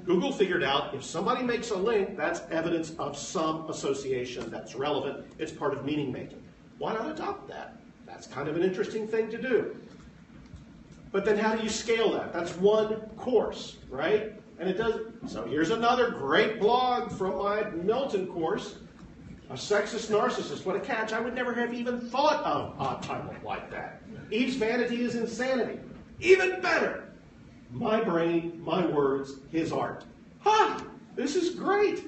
Google figured out if somebody makes a link, that's evidence of some association that's relevant. It's part of meaning making. Why not adopt that? That's kind of an interesting thing to do. But then how do you scale that? That's one course, right? And it does. So here's another great blog from my Milton course. A sexist narcissist. What a catch. I would never have even thought of a title like that. Eve's vanity is insanity. Even better. My brain, my words, his art. Ha! This is great.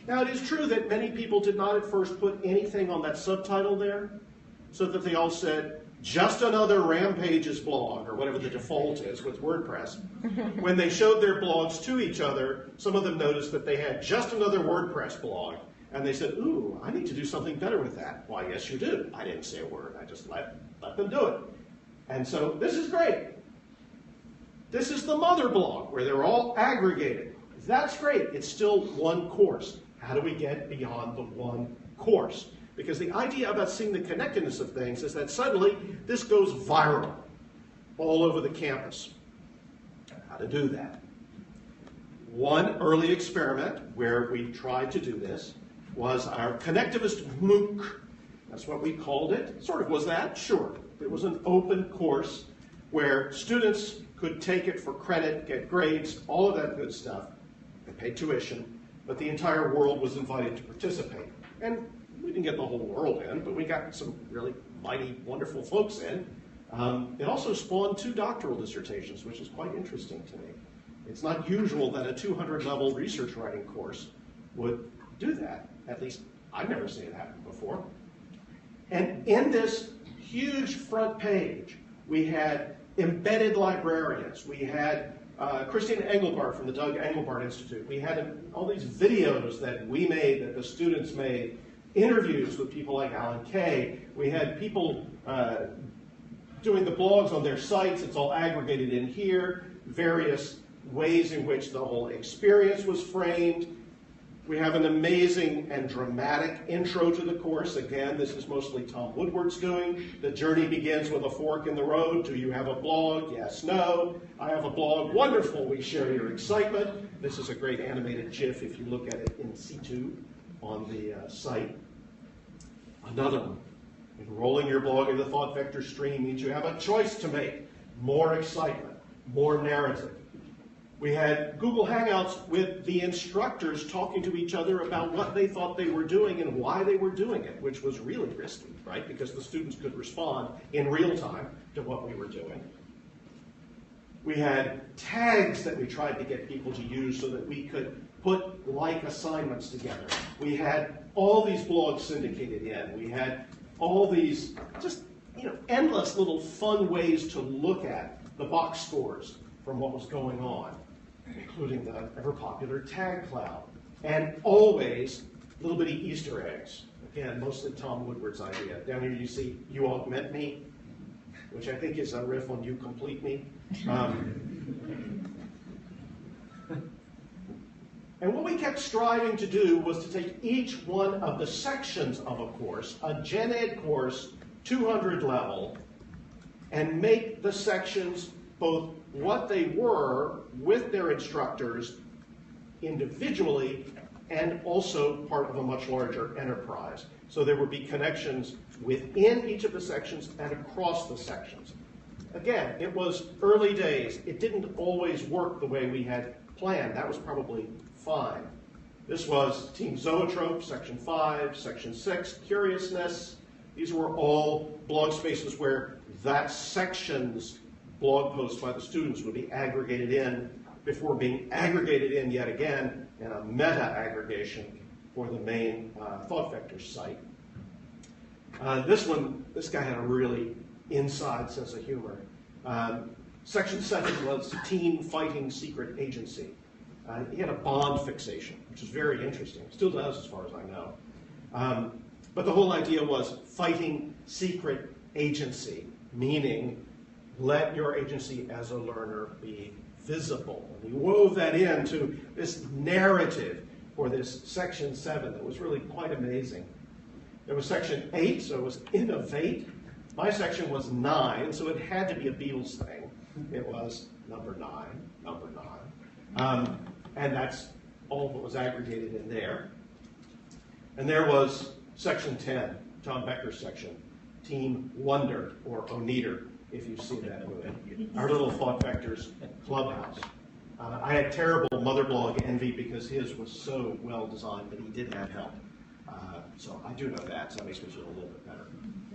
Now, it is true that many people did not at first put anything on that subtitle there, so that they all said, just another Rampages blog, or whatever the default is with WordPress. When they showed their blogs to each other, some of them noticed that they had just another WordPress blog. And they said, ooh, I need to do something better with that. Why, yes, you do. I didn't say a word. I just let them do it. And so this is great. This is the mother blog where they're all aggregated. That's great. It's still one course. How do we get beyond the one course? Because the idea about seeing the connectedness of things is that suddenly this goes viral all over the campus. How to do that? One early experiment where we tried to do this was our Connectivist MOOC. That's what we called it. Sort of was that? Sure. It was an open course where students could take it for credit, get grades, all of that good stuff. They paid tuition, but the entire world was invited to participate. And we didn't get the whole world in, but we got some really mighty, wonderful folks in. It also spawned 2 doctoral dissertations, which is quite interesting to me. It's not usual that a 200-level research writing course would do that. At least I've never seen it happen before. And in this huge front page, we had embedded librarians. We had Christina Engelbart from the Doug Engelbart Institute. We had all these videos that we made, that the students made, interviews with people like Alan Kay. We had people doing the blogs on their sites. It's all aggregated in here. Various ways in which the whole experience was framed. We have an amazing and dramatic intro to the course. Again, this is mostly Tom Woodward's doing. The journey begins with a fork in the road. Do you have a blog? Yes, no. I have a blog. Wonderful. We share your excitement. This is a great animated GIF if you look at it in situ on the site. Another one. Enrolling your blog in the thought vector stream means you have a choice to make. More excitement, more narrative. We had Google Hangouts with the instructors talking to each other about what they thought they were doing and why they were doing it, which was really risky, right? Because the students could respond in real time to what we were doing. We had tags that we tried to get people to use so that we could put like assignments together. We had all these blogs syndicated in. We had all these just endless little fun ways to look at the box scores from what was going on, including the ever-popular tag cloud, and always little bitty Easter eggs. Again, mostly Tom Woodward's idea. Down here you see "You Augment Me," which I think is a riff on "You Complete Me." And what we kept striving to do was to take each one of the sections of a course, a Gen Ed course, 200 level, and make the sections both what they were with their instructors individually and also part of a much larger enterprise. So there would be connections within each of the sections and across the sections. Again, it was early days. It didn't always work the way we had planned. That was probably fine. This was Team Zoetrope, Section 5, Section 6, Curiousness. These were all blog spaces where that section's blog posts by the students would be aggregated in before being aggregated in yet again in a meta-aggregation for the main Thought Vectors site. This guy had a really inside sense of humor. Section 7 was Teen Fighting Secret Agency. He had a Bond fixation, which is very interesting. Still does, as far as I know. But the whole idea was fighting secret agency, meaning let your agency as a learner be visible. And he wove that into this narrative for this Section 7 that was really quite amazing. There was Section 8, so it was Innovate. My section was 9, so it had to be a Beatles thing. It was number 9. And that's all that was aggregated in there. And there was Section 10, John Becker's section, Team Wonder, or Oneater, if you've seen that movie. Our little Thought Vectors clubhouse. I had terrible Motherblog envy because his was so well designed, but he did have help. So I do know that, so that makes me feel a little bit better.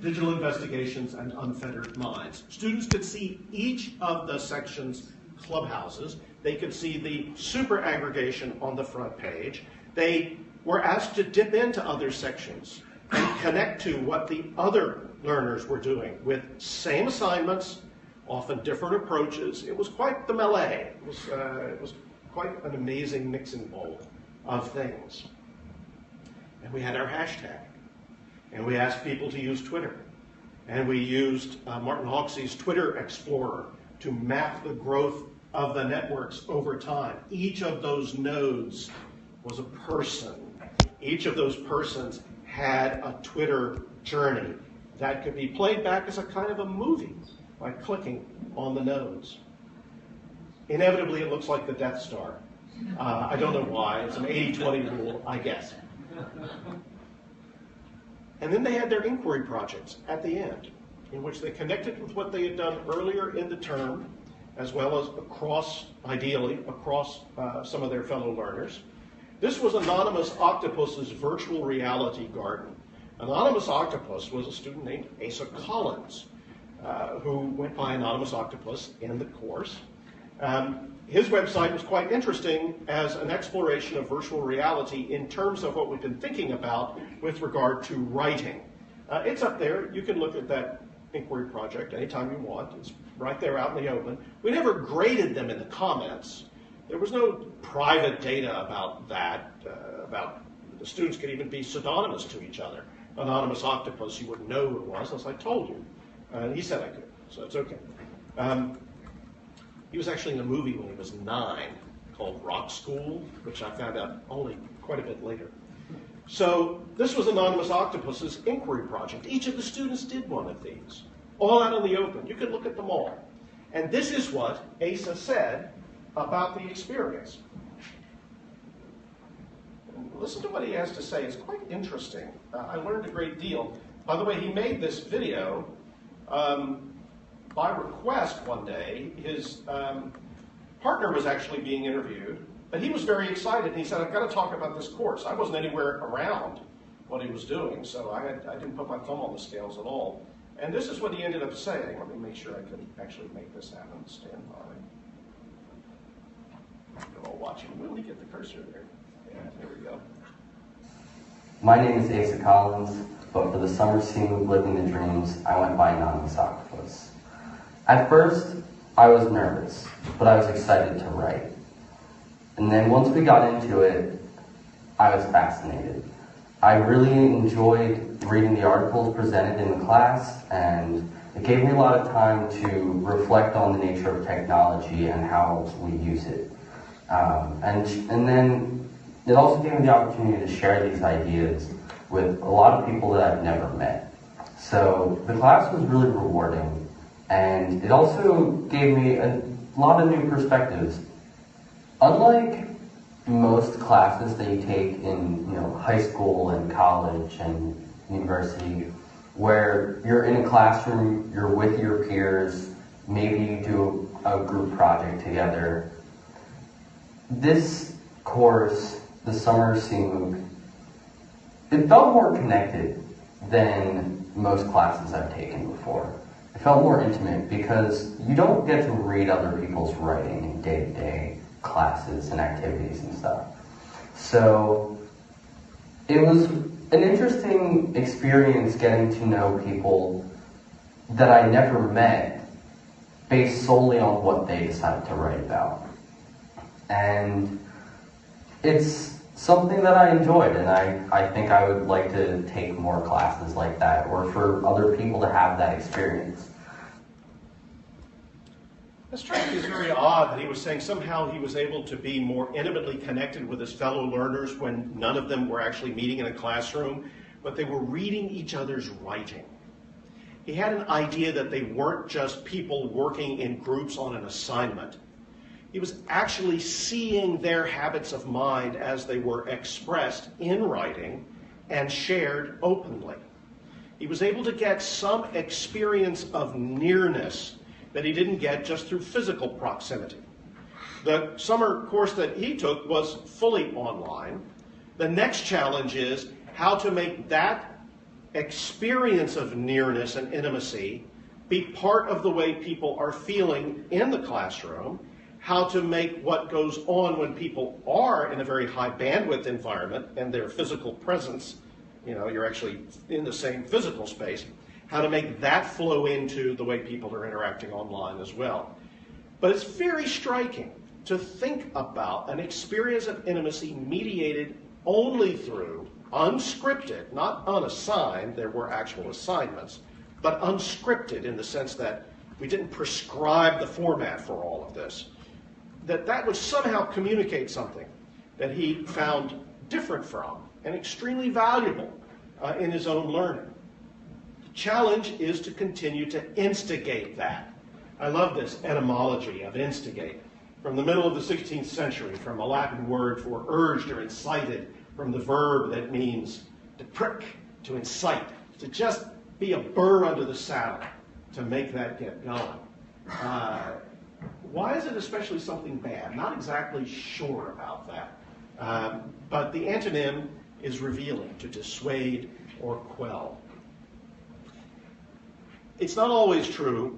Digital Investigations and Unfettered Minds. Students could see each of the section's clubhouses. They could see the super aggregation on the front page. They were asked to dip into other sections and connect to what the other learners were doing with same assignments, often different approaches. It was quite the melee. It was quite an amazing mixing bowl of things. And we had our hashtag. And we asked people to use Twitter. And we used Martin Hawksey's Twitter Explorer to map the growth of the networks over time. Each of those nodes was a person. Each of those persons had a Twitter journey that could be played back as a kind of a movie by clicking on the nodes. Inevitably, it looks like the Death Star. I don't know why. It's an 80-20 rule, I guess. And then they had their inquiry projects at the end, in which they connected with what they had done earlier in the term, as well as ideally, across some of their fellow learners. This was Anonymous Octopus's virtual reality garden. Anonymous Octopus was a student named Asa Collins, who went by Anonymous Octopus in the course. His website was quite interesting as an exploration of virtual reality in terms of what we've been thinking about with regard to writing. It's up there. You can look at that inquiry project anytime you want. It's right there out in the open. We never graded them in the comments. There was no private data about that, about the students could even be pseudonymous to each other. Anonymous Octopus, you wouldn't know who it was, unless I told you. He said I could, so it's okay. He was actually in a movie when he was 9 called Rock School, which I found out only quite a bit later. So this was Anonymous Octopus's inquiry project. Each of the students did one of these, all out in the open. You could look at them all. And this is what Asa said about the experience. Listen to what he has to say. It's quite interesting. I learned a great deal. By the way, he made this video by request one day. His partner was actually being interviewed, but he was very excited. He said, I've got to talk about this course. I wasn't anywhere around what he was doing, so I didn't put my thumb on the scales at all. And this is what he ended up saying. Let me make sure I can actually make this happen. Stand by. You're all watching. Will he get the cursor there? Yeah, there we go. My name is Asa Collins, but for the summer scene Living the Dreams, I went by Anonymous Octopus. At first, I was nervous, but I was excited to write. And then once we got into it, I was fascinated. I really enjoyed reading the articles presented in the class, and it gave me a lot of time to reflect on the nature of technology and how we use it. And then it also gave me the opportunity to share these ideas with a lot of people that I've never met. So the class was really rewarding, and it also gave me a lot of new perspectives. Unlike most classes that you take in high school and college and university, where you're in a classroom, you're with your peers, maybe you do a group project together. This course, the summer CMOOC, it felt more connected than most classes I've taken before. It felt more intimate because you don't get to read other people's writing in day-to-day classes and activities and stuff. So it was an interesting experience getting to know people that I never met based solely on what they decided to write about. And it's something that I enjoyed, and I think I would like to take more classes like that, or for other people to have that experience. It struck me as very odd that he was saying somehow he was able to be more intimately connected with his fellow learners when none of them were actually meeting in a classroom, but they were reading each other's writing. He had an idea that they weren't just people working in groups on an assignment. He was actually seeing their habits of mind as they were expressed in writing and shared openly. He was able to get some experience of nearness that he didn't get just through physical proximity. The summer course that he took was fully online. The next challenge is how to make that experience of nearness and intimacy be part of the way people are feeling in the classroom, how to make what goes on when people are in a very high bandwidth environment and their physical presence, you're actually in the same physical space, how to make that flow into the way people are interacting online as well. But it's very striking to think about an experience of intimacy mediated only through unscripted, not unassigned, there were actual assignments, but unscripted in the sense that we didn't prescribe the format for all of this. That would somehow communicate something that he found different from and extremely valuable in his own learning. Challenge is to continue to instigate that. I love this etymology of instigate. From the middle of the 16th century, from a Latin word for urged or incited, from the verb that means to prick, to incite, to just be a burr under the saddle, to make that get going. Why is it especially something bad? Not exactly sure about that. But the antonym is revealing, to dissuade or quell. It's not always true,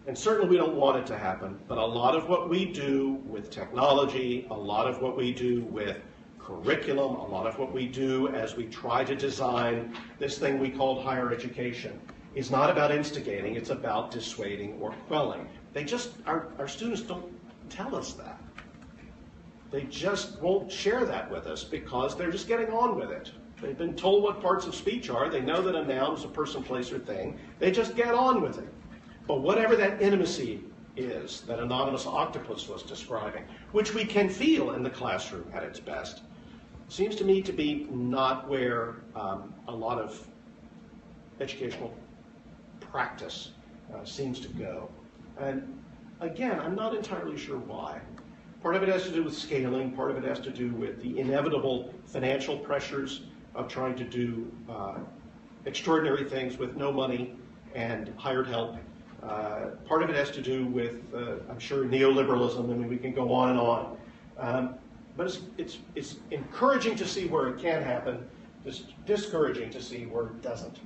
and certainly we don't want it to happen, but a lot of what we do with technology, a lot of what we do with curriculum, a lot of what we do as we try to design this thing we call higher education is not about instigating, it's about dissuading or quelling. Our students don't tell us that. They just won't share that with us because they're just getting on with it. They've been told what parts of speech are. They know that a noun is a person, place, or thing. They just get on with it. But whatever that intimacy is that Anonymous Octopus was describing, which we can feel in the classroom at its best, seems to me to be not where a lot of educational practice seems to go. And again, I'm not entirely sure why. Part of it has to do with scaling. Part of it has to do with the inevitable financial pressures of trying to do extraordinary things with no money and hired help. Part of it has to do with, I'm sure, neoliberalism. I mean, we can go on and on. But it's encouraging to see where it can happen. It's discouraging to see where it doesn't.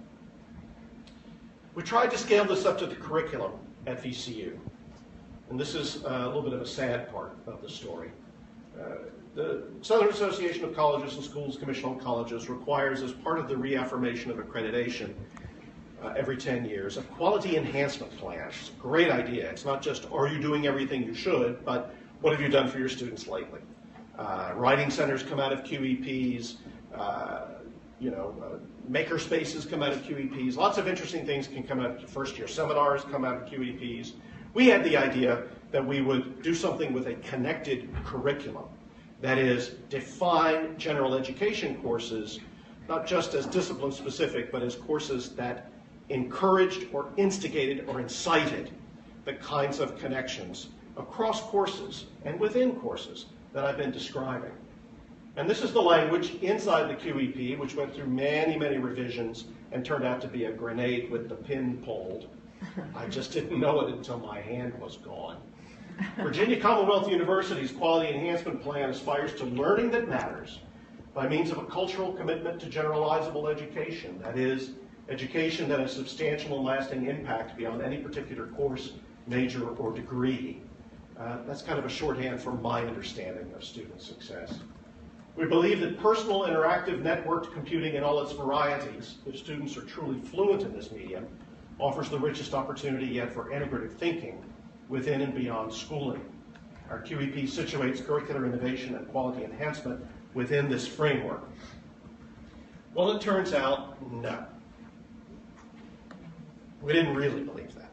We tried to scale this up to the curriculum at VCU. And this is a little bit of a sad part of the story. The Southern Association of Colleges and Schools Commission on Colleges requires, as part of the reaffirmation of accreditation every 10 years, a quality enhancement plan. It's a great idea. It's not just, are you doing everything you should, but what have you done for your students lately? Writing centers come out of QEPs, maker spaces come out of QEPs. Lots of interesting things can come out of first year seminars, come out of QEPs. We had the idea that we would do something with a connected curriculum. That is, define general education courses, not just as discipline specific, but as courses that encouraged or instigated or incited the kinds of connections across courses and within courses that I've been describing. And this is the language inside the QEP, which went through many, many revisions and turned out to be a grenade with the pin pulled. I just didn't know it until my hand was gone. Virginia Commonwealth University's Quality Enhancement Plan aspires to learning that matters by means of a cultural commitment to generalizable education. That is, education that has substantial and lasting impact beyond any particular course, major, or degree. That's kind of a shorthand for my understanding of student success. We believe that personal, interactive, networked computing in all its varieties, if students are truly fluent in this medium, offers the richest opportunity yet for integrative thinking within and beyond schooling. Our QEP situates curricular innovation and quality enhancement within this framework. Well, it turns out, no. We didn't really believe that.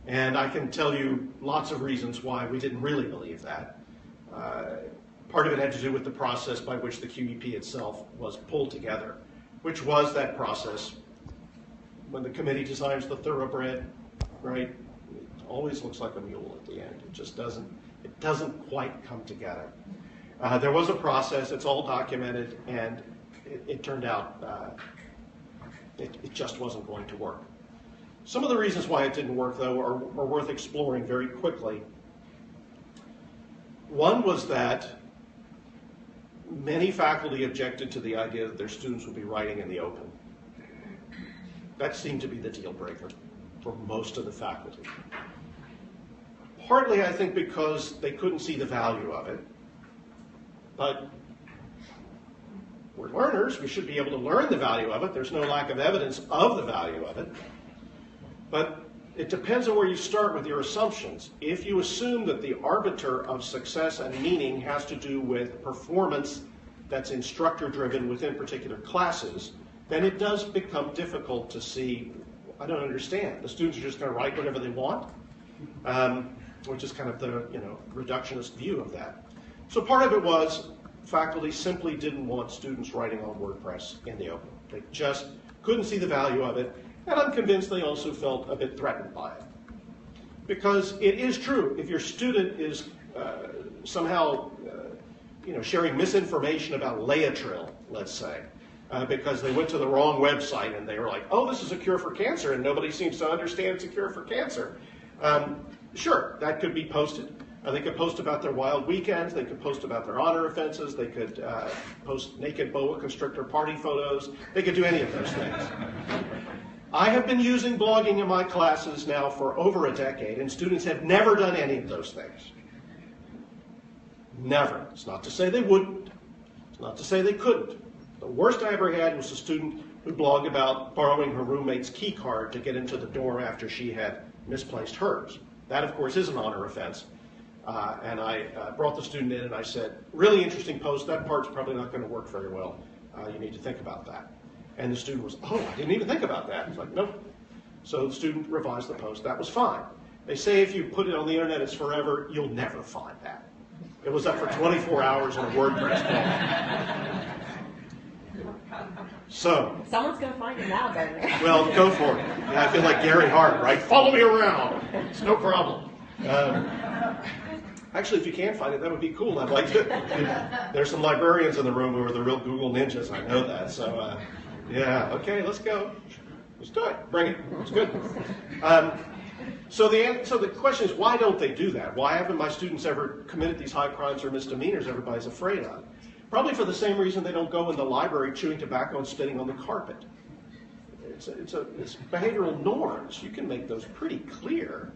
And I can tell you lots of reasons why we didn't really believe that. Part of it had to do with the process by which the QEP itself was pulled together, which was that process when the committee designs the thoroughbred, right? It always looks like a mule at the end. It just doesn't quite come together. There was a process, it's all documented, and it turned out it just wasn't going to work. Some of the reasons why it didn't work, though, are worth exploring very quickly. One was that many faculty objected to the idea that their students would be writing in the open. That seemed to be the deal breaker for most of the faculty. Partly, I think, because they couldn't see the value of it. But we're learners. We should be able to learn the value of it. There's no lack of evidence of the value of it. But it depends on where you start with your assumptions. If you assume that the arbiter of success and meaning has to do with performance that's instructor-driven within particular classes, then it does become difficult to see, I don't understand. The students are just going to write whatever they want, which is kind of the reductionist view of that. So part of it was faculty simply didn't want students writing on WordPress in the open. They just couldn't see the value of it, and I'm convinced they also felt a bit threatened by it. Because it is true, if your student is somehow sharing misinformation about Laetrile, let's say, because they went to the wrong website and they were like, oh, this is a cure for cancer, and nobody seems to understand it's a cure for cancer. Sure, that could be posted. They could post about their wild weekends. They could post about their honor offenses. They could post naked boa constrictor party photos. They could do any of those things. I have been using blogging in my classes now for over a decade, and students have never done any of those things. Never. It's not to say they wouldn't. It's not to say they couldn't. The worst I ever had was a student who blogged about borrowing her roommate's key card to get into the dorm after she had misplaced hers. That, of course, is an honor offense. And I brought the student in and I said, really interesting post, that part's probably not going to work very well. You need to think about that. And the student was, oh, I didn't even think about that. It's like, nope. So the student revised the post. That was fine. They say if you put it on the internet, it's forever. You'll never find that. It was up for 24 hours in a WordPress blog. So. Someone's going to find it now, Gardner. Well, go for it. Yeah, I feel like Gary Hart, right? Follow me around. It's no problem. Actually, if you can find it, that would be cool. I'd like to. There's some librarians in the room who are the real Google ninjas. I know that. So, yeah, okay, let's go. Let's do it. Bring it. It's good. So the question is, why don't they do that? Why haven't my students ever committed these high crimes or misdemeanors everybody's afraid of? Probably for the same reason they don't go in the library chewing tobacco and spitting on the carpet. It's behavioral norms. You can make those pretty clear.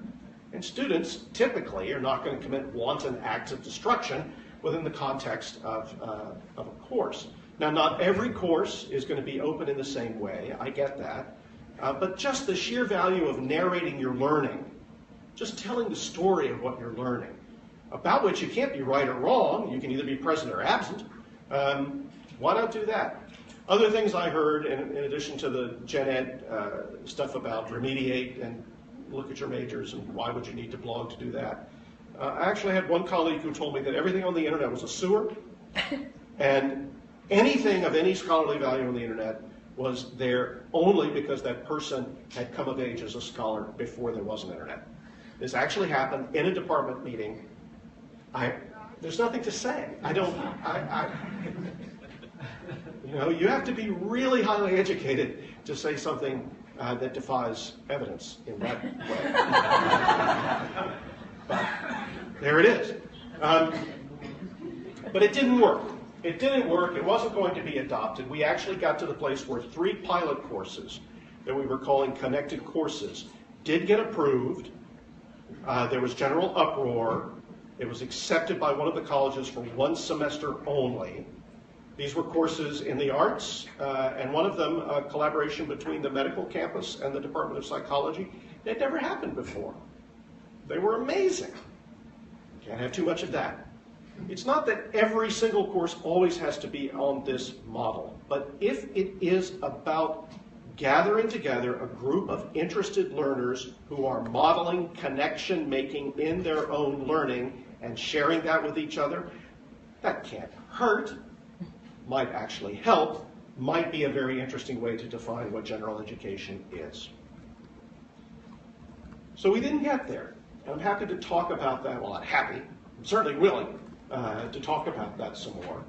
And students typically are not going to commit wanton acts of destruction within the context of a course. Now, not every course is going to be open in the same way, I get that, but just the sheer value of narrating your learning, just telling the story of what you're learning, about which you can't be right or wrong, you can either be present or absent, why not do that? Other things I heard, in addition to the gen ed stuff about remediate and look at your majors and why would you need to blog to do that, I actually had one colleague who told me that everything on the internet was a sewer, and anything of any scholarly value on the internet was there only because that person had come of age as a scholar before there was an internet. This actually happened in a department meeting. There's nothing to say. You have to be really highly educated to say something that defies evidence in that way. But there it is. But it didn't work. It didn't work. It wasn't going to be adopted. We actually got to the place where 3 pilot courses that we were calling connected courses did get approved. There was general uproar. It was accepted by one of the colleges for 1 semester only. These were courses in the arts, and one of them, a collaboration between the medical campus and the Department of Psychology. It had never happened before. They were amazing. Can't have too much of that. It's not that every single course always has to be on this model, but if it is about gathering together a group of interested learners who are modeling connection making in their own learning and sharing that with each other, that can't hurt, might actually help, might be a very interesting way to define what general education is. So we didn't get there. And I'm happy to talk about that. Well, not happy. I'm certainly willing to talk about that some more.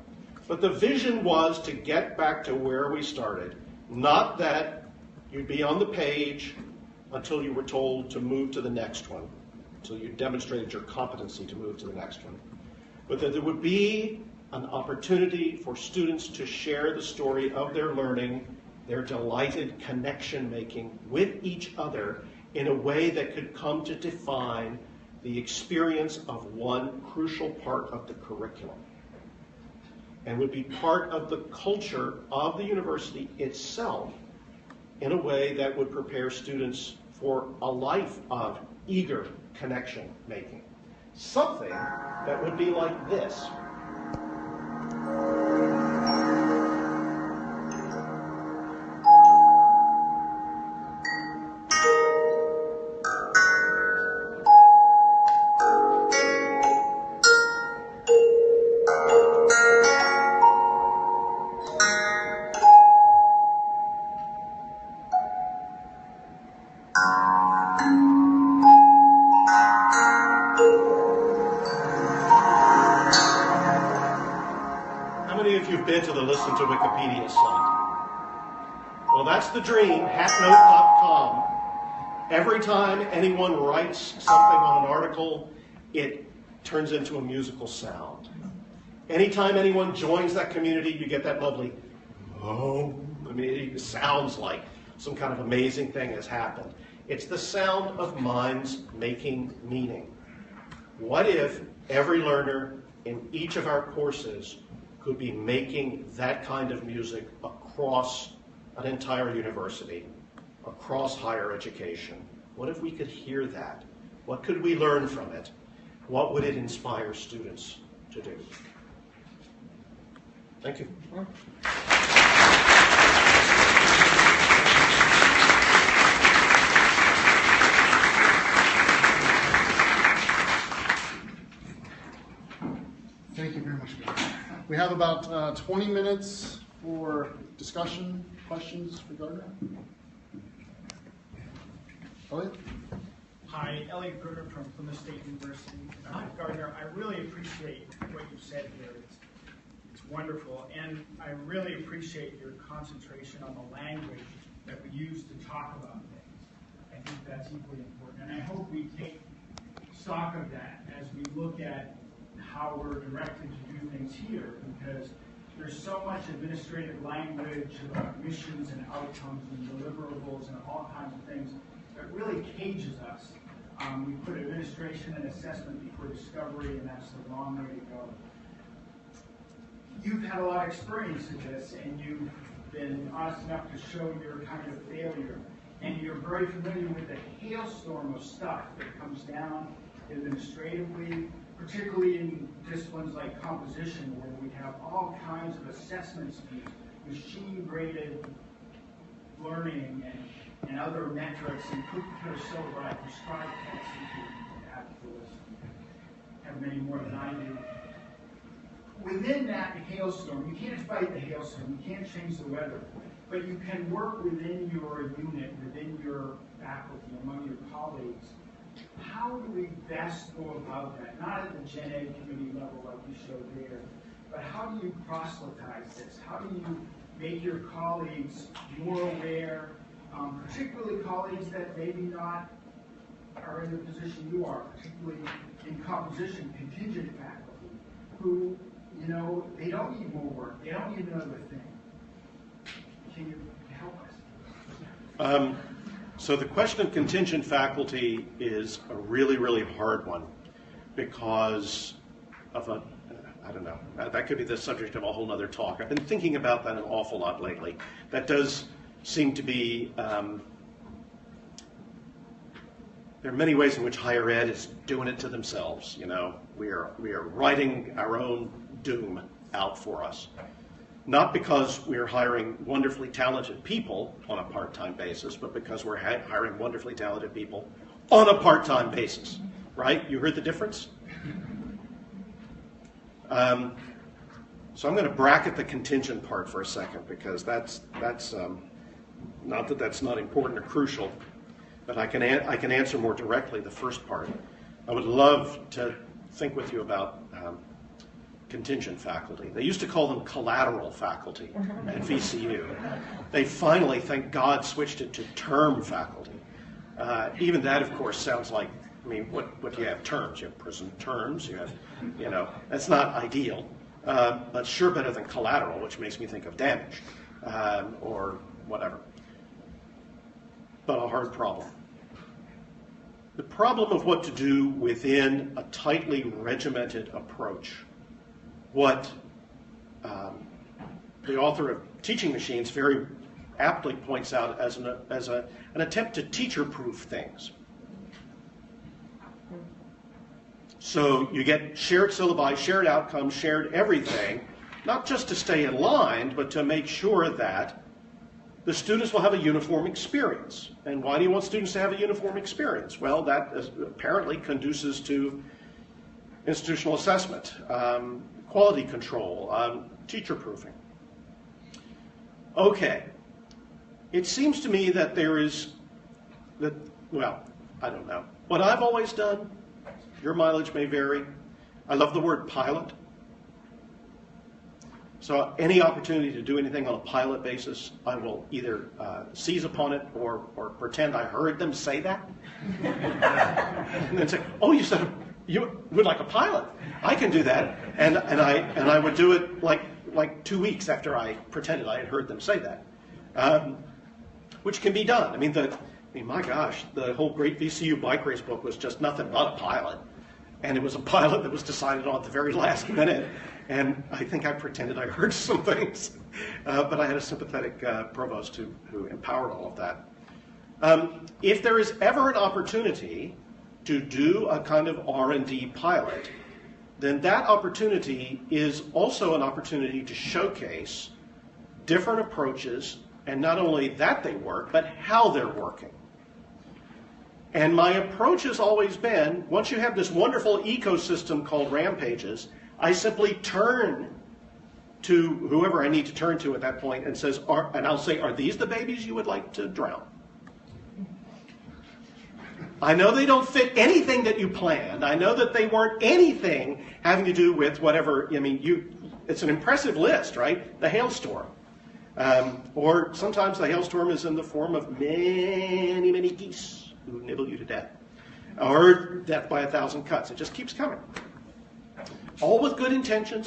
But the vision was to get back to where we started. Not that you'd be on the page until you were told to move to the next one, until you demonstrated your competency to move to the next one. But that there would be an opportunity for students to share the story of their learning, their delighted connection making with each other in a way that could come to define the experience of one crucial part of the curriculum and would be part of the culture of the university itself in a way that would prepare students for a life of eager connection making. Something that would be like this. Been to the Listen to Wikipedia site. Well, that's the dream, hatnote.com. Every time anyone writes something on an article, it turns into a musical sound. Anytime anyone joins that community, you get that lovely, oh, I mean, it sounds like some kind of amazing thing has happened. It's the sound of minds making meaning. What if every learner in each of our courses could be making that kind of music across an entire university, across higher education? What if we could hear that? What could we learn from it? What would it inspire students to do? Thank you. Thank you very much. We have about 20 minutes for discussion, questions for Gardner. Elliot? Hi, Elliot Gruder from Plymouth State University. Gardner, I really appreciate what you've said here. It's wonderful, and I really appreciate your concentration on the language that we use to talk about things. I think that's equally important, and I hope we take stock of that as we look at how we're directed to do things here, because there's so much administrative language about missions and outcomes and deliverables and all kinds of things that really cages us. We put administration and assessment before discovery, and that's the wrong way to go. you've had a lot of experience in this, and you've been honest enough to show your kind of failure, and you're very familiar with the hailstorm of stuff that comes down administratively, particularly in disciplines like composition, where we have all kinds of assessments, machine-graded learning and other metrics, and cookie-cutter syllabi, prescribed tests, have many more than I do. Within that hailstorm, you can't fight the hailstorm, you can't change the weather, but you can work within your unit, within your faculty, among your colleagues. How do we best go about that? Not at the Gen Ed committee level like you showed there, but how do you proselytize this? How do you make your colleagues more aware, particularly colleagues that maybe not are in the position you are, particularly in composition, contingent faculty, who, you know, they don't need more work, they don't need another thing. Can you help us? So the question of contingent faculty is a really, really hard one because of I don't know, that could be the subject of a whole other talk. I've been thinking about that an awful lot lately. That does seem to be, there are many ways in which higher ed is doing it to themselves. You know, we are writing our own doom out for us. Not because we're hiring wonderfully talented people on a part-time basis, but because we're hiring wonderfully talented people on a part-time basis, right? You heard the difference? So I'm going to bracket the contingent part for a second, because that's not that that's not important or crucial, but I can answer more directly the first part. I would love to think with you about contingent faculty. They used to call them collateral faculty at VCU. They finally, thank God, switched it to term faculty. Even that, of course, sounds like, I mean, what do you have? Terms. You have prison terms. You have, you know, that's not ideal, but sure better than collateral, which makes me think of damage or whatever. But a hard problem. The problem of what to do within a tightly regimented approach. What the author of Teaching Machines very aptly points out as an attempt to teacher-proof things. So you get shared syllabi, shared outcomes, shared everything, not just to stay in line, but to make sure that the students will have a uniform experience. And why do you want students to have a uniform experience? Well, that is apparently conduces to institutional assessment, quality control, teacher-proofing. Okay. It seems to me that there is, well, I don't know. What I've always done, your mileage may vary, I love the word pilot. So any opportunity to do anything on a pilot basis, I will either seize upon it or pretend I heard them say that. And then say, oh, you said you would like a pilot. I can do that. And I would do it like 2 weeks after I pretended I had heard them say that. Which can be done. I mean, my gosh, the whole Great VCU Bike Race book was just nothing but a pilot. And it was a pilot that was decided on at the very last minute. And I think I pretended I heard some things. But I had a sympathetic provost who empowered all of that. If there is ever an opportunity to do a kind of R&D pilot, then that opportunity is also an opportunity to showcase different approaches, and not only that they work, but how they're working. And my approach has always been, once you have this wonderful ecosystem called Rampages, I simply turn to whoever I need to turn to at that point and and I'll say, are these the babies you would like to drown? I know they don't fit anything that you planned. I know that they weren't anything having to do with whatever, I mean, it's an impressive list, right? The hailstorm. Or sometimes the hailstorm is in the form of many, many geese who nibble you to death. Or death by 1,000 cuts. It just keeps coming. All with good intentions,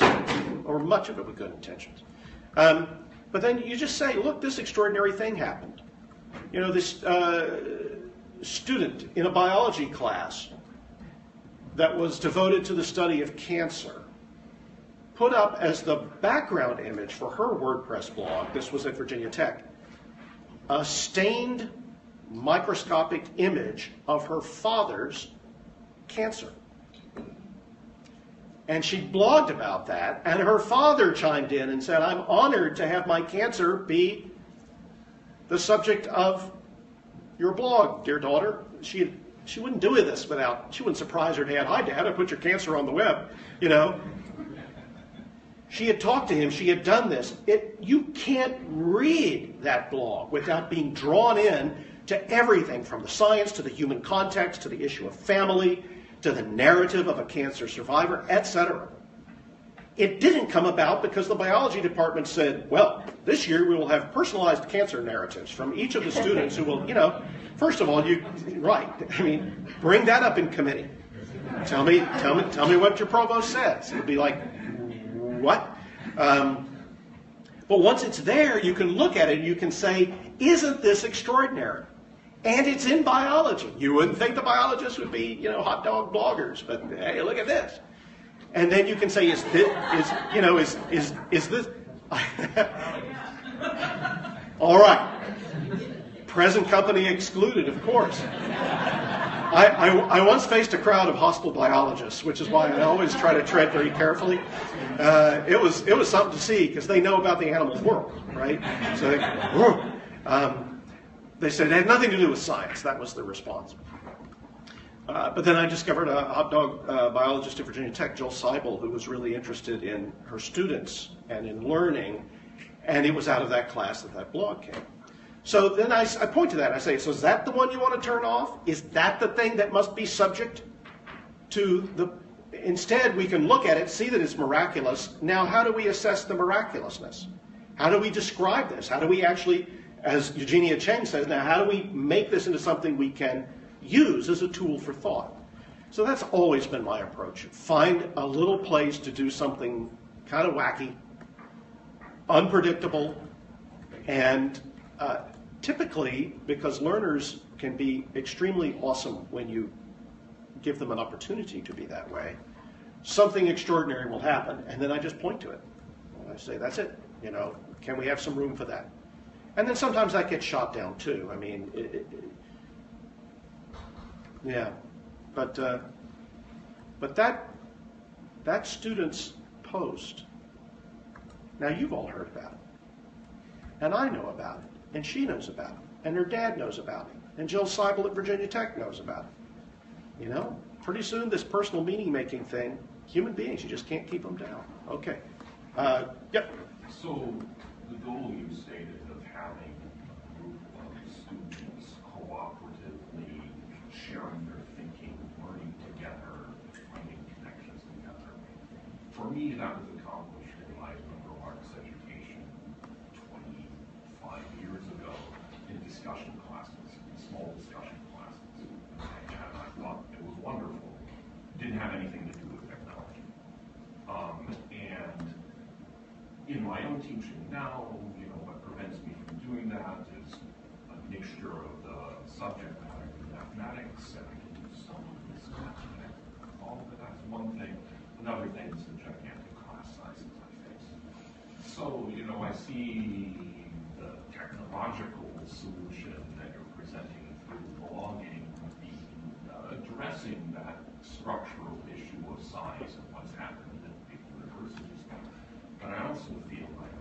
or much of it with good intentions. But then you just say, look, this extraordinary thing happened. You know, this student in a biology class that was devoted to the study of cancer put up as the background image for her WordPress blog, this was at Virginia Tech, a stained microscopic image of her father's cancer. And she blogged about that, and her father chimed in and said, I'm honored to have my cancer be the subject of your blog, dear daughter. She wouldn't do this without, she wouldn't surprise her dad. Hi, Dad, I put your cancer on the web, you know. She had talked to him, she had done this. You can't read that blog without being drawn in to everything from the science to the human context to the issue of family to the narrative of a cancer survivor, etc. It didn't come about because the biology department said, well, this year we will have personalized cancer narratives from each of the students who will, you know, first of all, bring that up in committee. Tell me what your provost says. It'll be like, what? But once it's there, you can look at it and you can say, isn't this extraordinary? And it's in biology. You wouldn't think the biologists would be, you know, hot dog bloggers, but hey, look at this. And then you can say, is this? All right. Present company excluded, of course. I once faced a crowd of hostile biologists, which is why I always try to tread very carefully. It was something to see because they know about the animal world, right? So they said it had nothing to do with science. That was the response. But then I discovered a hot dog biologist at Virginia Tech, Jill Seibel, who was really interested in her students and in learning, and it was out of that class that blog came. So then I point to that and I say, so is that the one you want to turn off? Is that the thing that must be subject to the... Instead, we can look at it, see that it's miraculous. Now, how do we assess the miraculousness? How do we describe this? How do we actually, as Eugenia Cheng says, now how do we make this into something we can use as a tool for thought? So that's always been my approach. Find a little place to do something kind of wacky, unpredictable, and typically, because learners can be extremely awesome when you give them an opportunity to be that way, something extraordinary will happen, and then I just point to it. I say, that's it. You know, can we have some room for that? And then sometimes that gets shot down too. I mean, yeah, but that student's post. Now you've all heard about it, and I know about it, and she knows about it, and her dad knows about it, and Jill Seibel at Virginia Tech knows about it. You know, pretty soon this personal meaning-making thing, human beings, you just can't keep them down. Okay. Yep. So the goal you stated of having a group of students cooperatively sharing their thinking, learning together, finding connections together. For me, that was accomplished in my liberal arts education 25 years ago in discussion classes, small discussion classes. And I thought it was wonderful. Didn't have anything to do with technology. And in my own teaching now, you know, what prevents me from doing that is a mixture of the subject matter of mathematics, and I can do some of this mathematics. All of it, that's one thing. Another thing is the gigantic class sizes I face. So, you know, I see the technological solution that you're presenting through blogging addressing that structural issue of size and what's happened in big universities. But I also feel like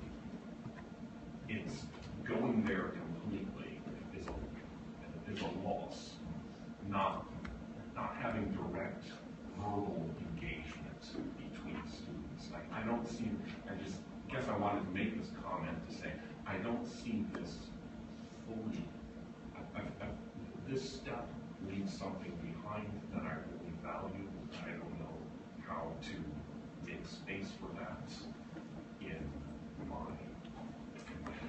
it's going there completely is a loss. Not having direct verbal engagement between students. Like I guess I wanted to make this comment to say I don't see this fully. This step leaves something behind that I really value. I don't know how to make space for that in my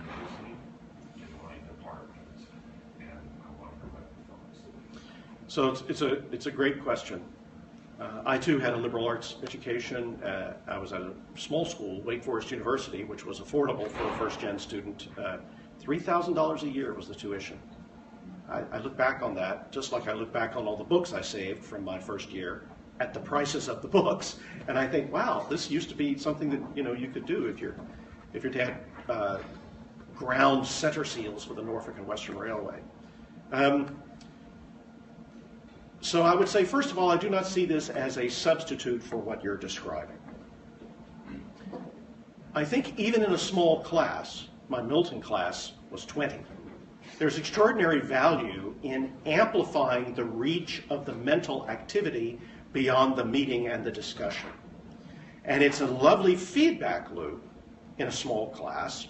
university, in my department, and I wonder what the folks. So it's a great question. I too had a liberal arts education. I was at a small school, Wake Forest University, which was affordable for a first-gen student. $3,000 a year was the tuition. I look back on that, just like I look back on all the books I saved from my first year, at the prices of the books, and I think, wow, this used to be something that you could do if your dad ground center seals for the Norfolk and Western Railway. So I would say, first of all, I do not see this as a substitute for what you're describing. I think even in a small class, my Milton class was 20, there's extraordinary value in amplifying the reach of the mental activity beyond the meeting and the discussion. And it's a lovely feedback loop in a small class,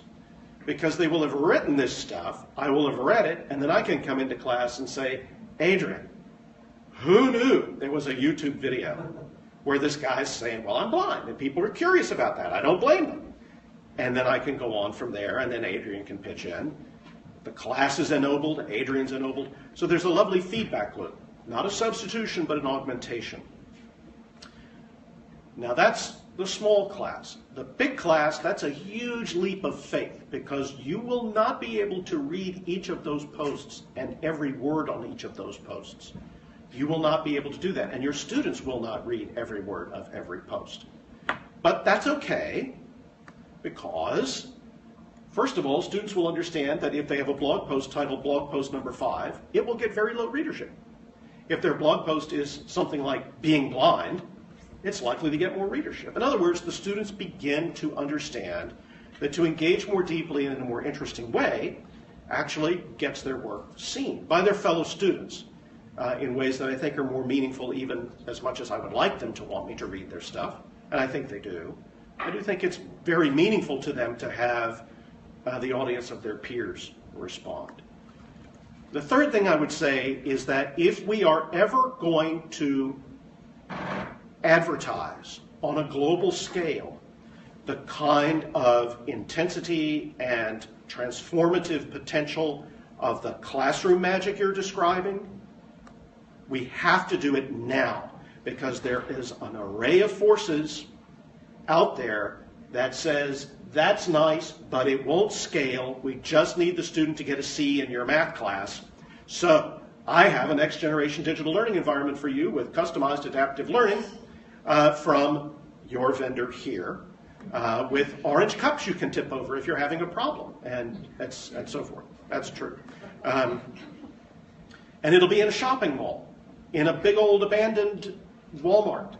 because they will have written this stuff, I will have read it, and then I can come into class and say, Adrian, who knew there was a YouTube video where this guy's saying, well, I'm blind, and people are curious about that. I don't blame them. And then I can go on from there, and then Adrian can pitch in. The class is ennobled, Adrian's ennobled. So there's a lovely feedback loop. Not a substitution, but an augmentation. Now that's the small class. The big class, that's a huge leap of faith, because you will not be able to read each of those posts and every word on each of those posts. You will not be able to do that, and your students will not read every word of every post. But that's okay, because, first of all, students will understand that if they have a blog post titled blog post number 5, it will get very low readership. If their blog post is something like being blind, it's likely to get more readership. In other words, the students begin to understand that to engage more deeply and in a more interesting way actually gets their work seen by their fellow students in ways that I think are more meaningful, even as much as I would like them to want me to read their stuff, and I think they do. I do think it's very meaningful to them to have the audience of their peers respond. The third thing I would say is that if we are ever going to advertise on a global scale the kind of intensity and transformative potential of the classroom magic you're describing, we have to do it now, because there is an array of forces out there that says, that's nice, but it won't scale. We just need the student to get a C in your math class. So I have a next generation digital learning environment for you with customized adaptive learning from your vendor here, with orange cups you can tip over if you're having a problem, and so forth. That's true. And it'll be in a shopping mall, in a big old abandoned Walmart,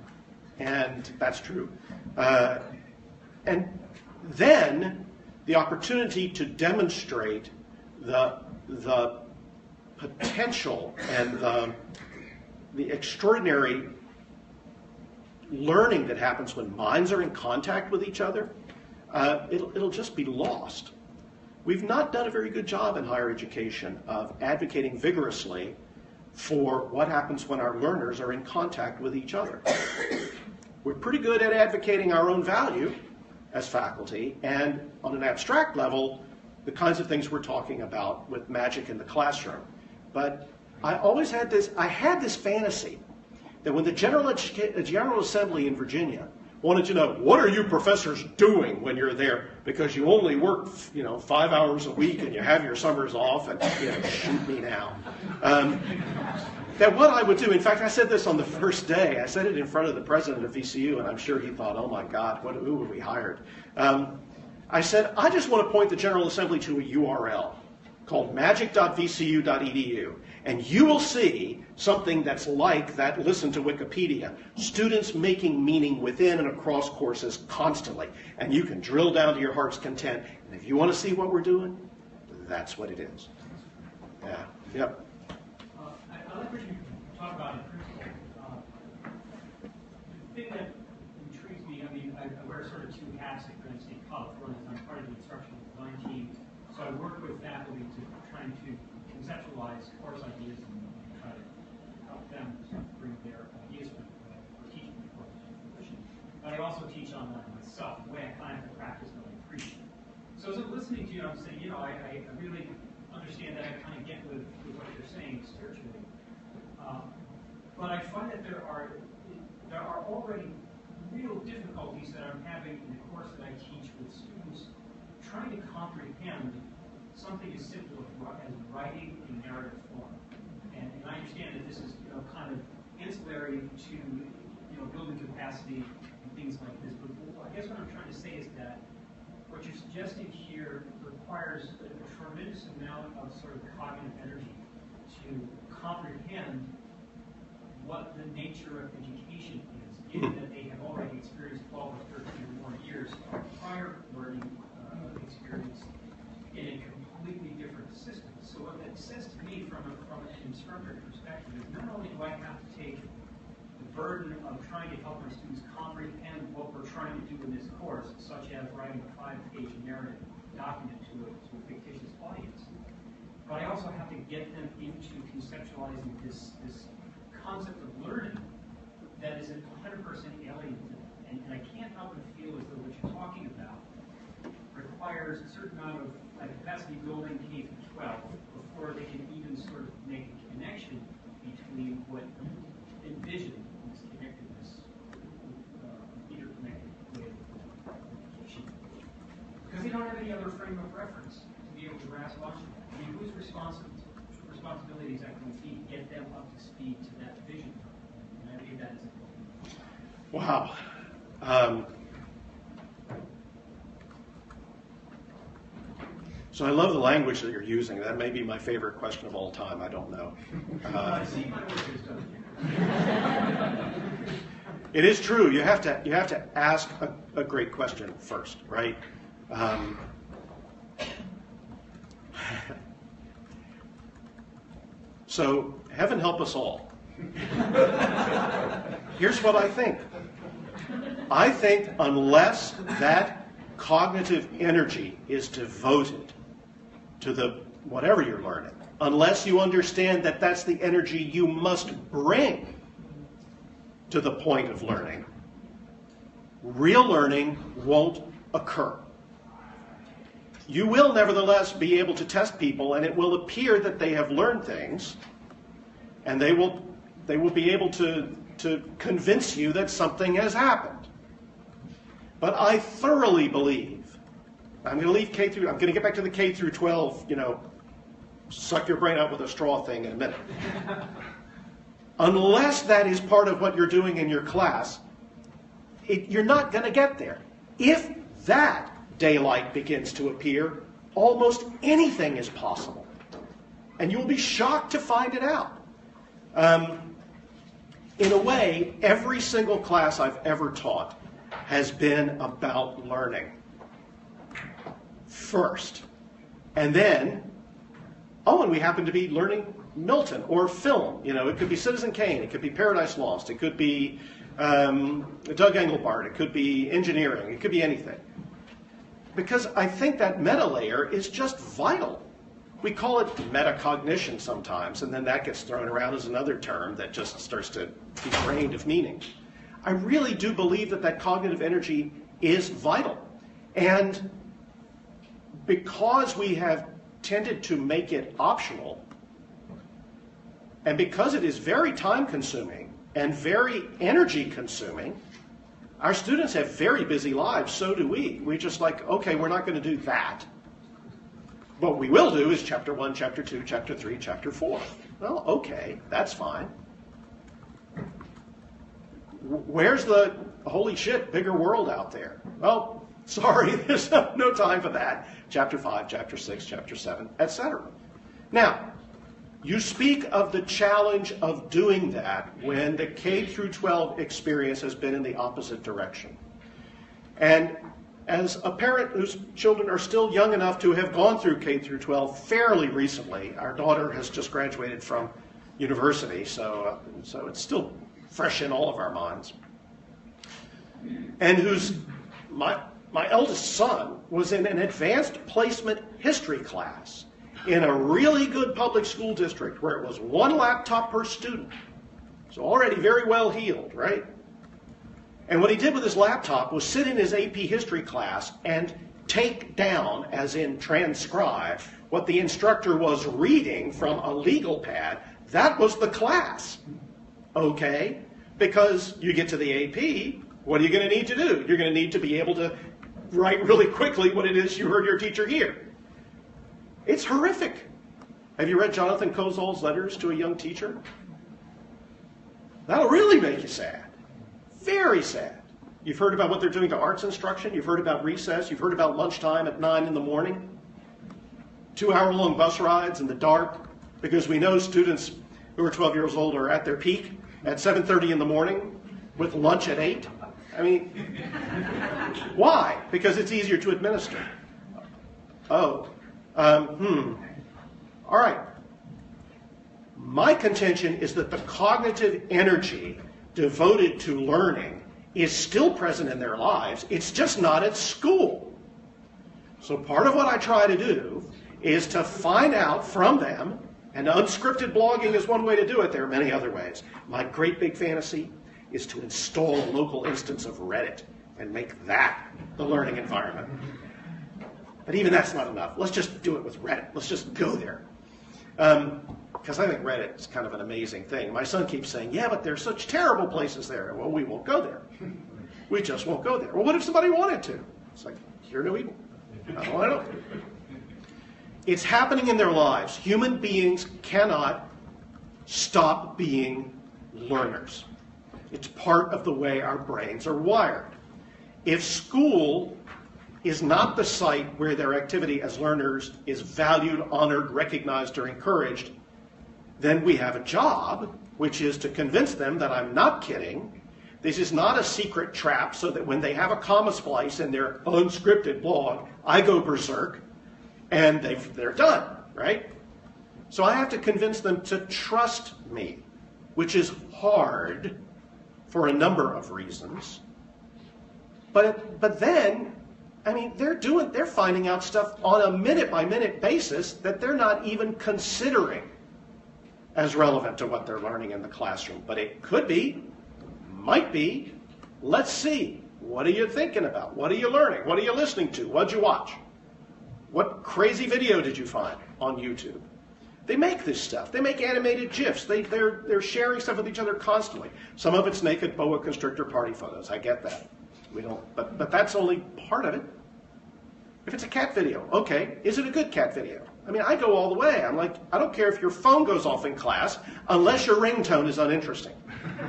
and that's true. And then the opportunity to demonstrate the potential and the extraordinary learning that happens when minds are in contact with each other, it'll just be lost. We've not done a very good job in higher education of advocating vigorously for what happens when our learners are in contact with each other. We're pretty good at advocating our own value as faculty, and on an abstract level, the kinds of things we're talking about with magic in the classroom. But I always had this fantasy that when the General Assembly in Virginia wanted to know, what are you professors doing when you're there? Because you only work 5 hours a week and you have your summers off, and shoot me now. That what I would do, in fact, I said this on the first day. I said it in front of the president of VCU, and I'm sure he thought, oh my God, who have we hired? I said, I just want to point the General Assembly to a URL called magic.vcu.edu, and you will see something that's like that listen to Wikipedia. Students making meaning within and across courses constantly, and you can drill down to your heart's content. And if you want to see what we're doing, that's what it is. Yeah. Yep. I like what you talk about in principle. The thing that intrigues me, I wear sort of two hats at Grand State College. One is I'm part of the instructional design team, so I work with faculty to trying to conceptualize course ideas and try to help them to bring their ideas for teaching the course to fruition. But I also teach online myself, the way I kind of practice what I preach. So as I'm listening to you, I'm saying, I really understand that I kind of get with what you're saying spiritually. But I find that there are already real difficulties that I'm having in the course that I teach with students trying to comprehend something as simple as writing in narrative form. And I understand that this is kind of ancillary to building capacity and things like this. But I guess what I'm trying to say is that what you're suggesting here requires a tremendous amount of sort of cognitive energy to comprehend what the nature of education is, given that they have already experienced 12 or 13 or more years of prior learning experience in a completely different system. So what that says to me from an instructor perspective is not only do I have to take the burden of trying to help my students comprehend what we're trying to do in this course, such as writing a 5-page narrative document to a fictitious audience, but I also have to get them into conceptualizing this concept of learning that is 100% alien to them. And I can't help but feel as though what you're talking about requires a certain amount of capacity building K through 12 before they can even sort of make a connection between what you envision this connectedness, interconnected way of education. Because they don't have any other frame of reference to be able to grasp onto. I mean, whose responsibility is that going to be to get them up to speed to that vision? And I believe that is important. Wow. So I love the language that you're using. That may be my favorite question of all time. I don't know. I see my work is done. It is true. You have to ask a great question first, right? So heaven help us all. Here's what I think. I think unless that cognitive energy is devoted to the whatever you're learning, unless you understand that that's the energy you must bring to the point of learning, real learning won't occur. You will nevertheless be able to test people, and it will appear that they have learned things, and they will be able to convince you that something has happened. But I thoroughly believe, I'm going to leave I'm going to get back to the K through 12, suck your brain out with a straw thing in a minute. Unless that is part of what you're doing in your class, you're not going to get there. If that daylight begins to appear, almost anything is possible. And you'll be shocked to find it out. In a way, every single class I've ever taught has been about learning first. And then, and we happen to be learning Milton or film. It could be Citizen Kane, it could be Paradise Lost, it could be Doug Engelbart, it could be engineering, it could be anything. Because I think that meta layer is just vital. We call it metacognition sometimes, and then that gets thrown around as another term that just starts to be drained of meaning. I really do believe that cognitive energy is vital. And because we have tended to make it optional, and because it is very time-consuming and very energy-consuming, our students have very busy lives, so do we. We're just like, okay, we're not going to do that. What we will do is chapter 1, chapter 2, chapter 3, chapter 4. Well, okay, that's fine. Where's the holy shit, bigger world out there? Well, sorry, there's no time for that. Chapter 5, chapter 6, chapter 7, etc. Now, you speak of the challenge of doing that when the K through 12 experience has been in the opposite direction. And as a parent whose children are still young enough to have gone through K through 12 fairly recently, our daughter has just graduated from university, so it's still fresh in all of our minds, and my eldest son was in an advanced placement history class in a really good public school district where it was one laptop per student. So already very well heeled, right? And what he did with his laptop was sit in his AP history class and take down, as in transcribe, what the instructor was reading from a legal pad. That was the class, okay? Because you get to the AP, what are you going to need to do? You're going to need to be able to write really quickly what it is you heard your teacher hear. It's horrific. Have you read Jonathan Kozol's letters to a young teacher? That'll really make you sad. Very sad. You've heard about what they're doing to arts instruction. You've heard about recess. You've heard about lunchtime at 9 in the morning. 2-hour-long bus rides in the dark, because we know students who are 12 years old are at their peak at 7:30 in the morning with lunch at 8. I mean, why? Because it's easier to administer. All right. My contention is that the cognitive energy devoted to learning is still present in their lives. It's just not at school. So part of what I try to do is to find out from them, and unscripted blogging is one way to do it. There are many other ways. My great big fantasy is to install a local instance of Reddit and make that the learning environment. But even that's not enough. Let's just do it with Reddit. Let's just go there. Because I think Reddit is kind of an amazing thing. My son keeps saying, yeah, but there's such terrible places there. Well, we won't go there. We just won't go there. Well, what if somebody wanted to? It's like, hear no evil. I don't know. It's happening in their lives. Human beings cannot stop being learners. It's part of the way our brains are wired. If school is not the site where their activity as learners is valued, honored, recognized, or encouraged, then we have a job, which is to convince them that I'm not kidding. This is not a secret trap so that when they have a comma splice in their unscripted blog, I go berserk and they're done, right? So I have to convince them to trust me, which is hard for a number of reasons. But then, I mean, they're finding out stuff on a minute-by-minute basis that they're not even considering as relevant to what they're learning in the classroom. But it could be, might be. Let's see. What are you thinking about? What are you learning? What are you listening to? What'd you watch? What crazy video did you find on YouTube? They make this stuff. They make animated GIFs. They're sharing stuff with each other constantly. Some of it's naked boa constrictor party photos. I get that. We don't, but that's only part of it. If it's a cat video, okay, is it a good cat video? I mean, I go all the way. I'm like, I don't care if your phone goes off in class, unless your ringtone is uninteresting.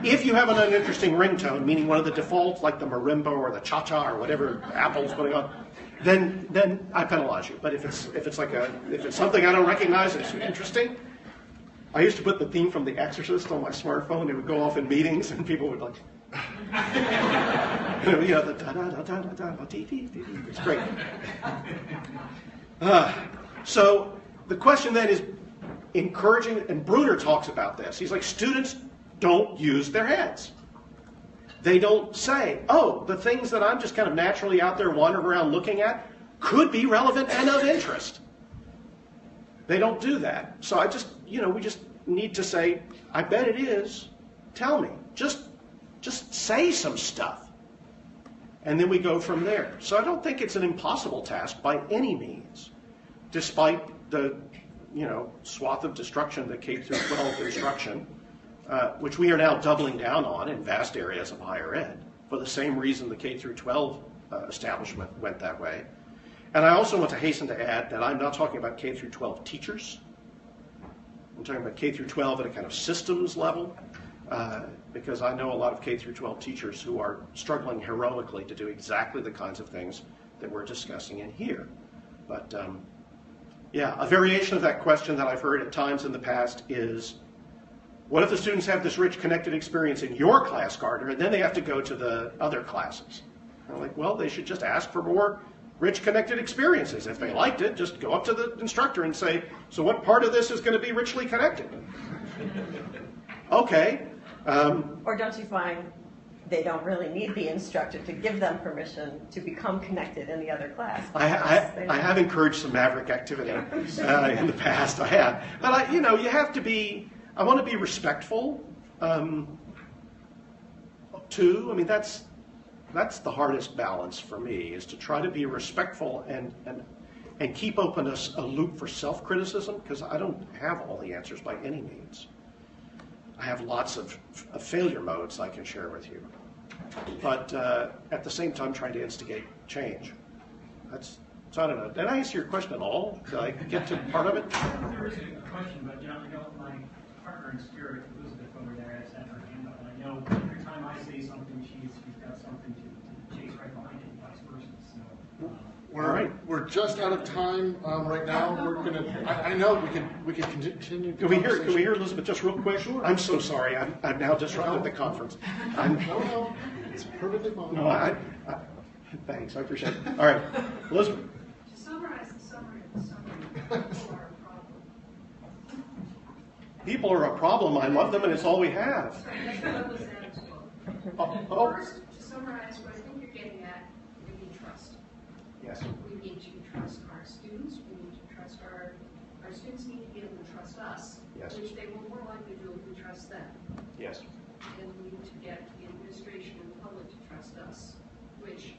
If you have an uninteresting ringtone, meaning one of the defaults, like the marimba or the cha-cha or whatever Apple's putting on, then I penalize you. But if it's something I don't recognize and it's interesting, I used to put the theme from The Exorcist on my smartphone. It would go off in meetings, and people would like, you know, the da-da-da-da-da-da-da-dee-dee. It's great. So the question then is encouraging, and Bruner talks about this. He's like, students don't use their heads. They don't say, oh, the things that I'm just kind of naturally out there wandering around looking at could be relevant and of interest. They don't do that. So we just need to say, I bet it is. Tell me. Just say some stuff. And then we go from there. So I don't think it's an impossible task by any means, despite the swath of destruction that K-12 instruction, which we are now doubling down on in vast areas of higher ed, for the same reason the K-12 establishment went that way. And I also want to hasten to add that I'm not talking about K-12 teachers. I'm talking about K-12 at a kind of systems level, because I know a lot of K-12 teachers who are struggling heroically to do exactly the kinds of things that we're discussing in here. But a variation of that question that I've heard at times in the past is, what if the students have this rich connected experience in your class, Gardner, and then they have to go to the other classes? I'm like, well, they should just ask for more rich connected experiences. If they liked it, just go up to the instructor and say, so what part of this is going to be richly connected? Okay. Or don't you find they don't really need the instructor to give them permission to become connected in the other class? I have encouraged some maverick activity in the past. I have. But you have to be, I want to be respectful too. I mean, that's the hardest balance for me, is to try to be respectful and keep open a loop for self-criticism, because I don't have all the answers by any means. I have lots of failure modes I can share with you. But at the same time, trying to instigate change. So I don't know. Did I answer your question at all? Did I get to part of it? There is a question, but my partner in spirit, Elizabeth over there, has sent her hand up. And I know every time I say something and she's got something to chase right behind it, and vice versa. So, We're just out of time right now. We're gonna. I know we could continue. Can we hear Elizabeth just real quick? Sure. I'm so sorry. I've now disrupted the conference. No, it's perfectly fine. No, thanks. I appreciate it. All right, Elizabeth. To summarize the summary of the summary, people are a problem. People are a problem. I love them, and it's all we have. Sorry, that's what was that as well. First, to summarize what I think you're getting at, we need trust. Yes. We need to trust our students. We need to trust our students need to be able to trust us, Yes. which they will more likely do if we trust them. Yes. And we need to get the administration and the public to trust us, which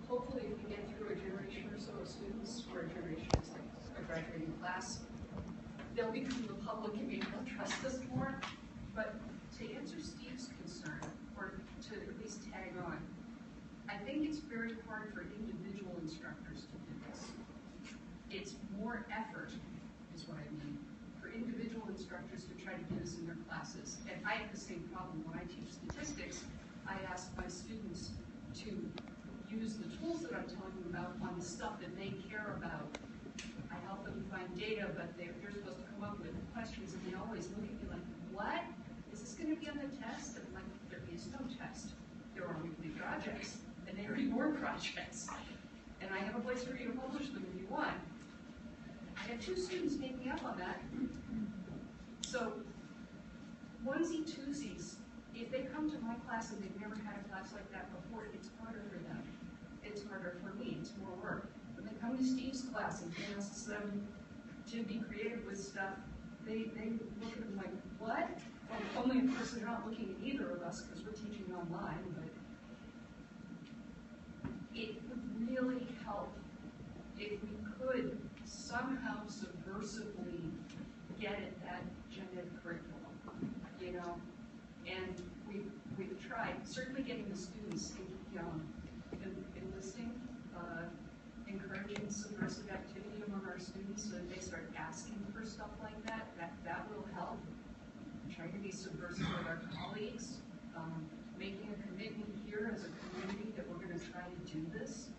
hopefully if we get through a generation or so of students, or a generation is like a graduating class, they'll become the public and be able to trust us more. But to answer Steve's concern, or to at least tag on, I think it's very hard for individual instructors to do this. It's more effort, is what I mean, for individual instructors to try to do this in their classes. And I have the same problem when I teach statistics. I ask my students to use the tools that I'm telling them about on the stuff that they care about. I help them find data, but they're supposed to come up with questions, and they always look at me like, what? Is this going to be on the test? And I'm like, there is no test. There are weekly projects, and they are your projects. And I have a place for you to publish them if you want. I had 2 students take me up on that. So, onesie twosies, if they come to my class and they've never had a class like that before, it's harder for them. It's harder for me, it's more work. When they come to Steve's class and he asks them to be creative with stuff, they look at him like, what? Well, only of course they're not looking at either of us because we're teaching online, but it would really help if we could somehow subversively get at that gen ed curriculum, you know? And we've tried, certainly getting the students enlisting, encouraging subversive activity among our students so that they start asking for stuff like that. That will help. Trying to be subversive with our colleagues, making a commitment here as a community that we're going to try to do this,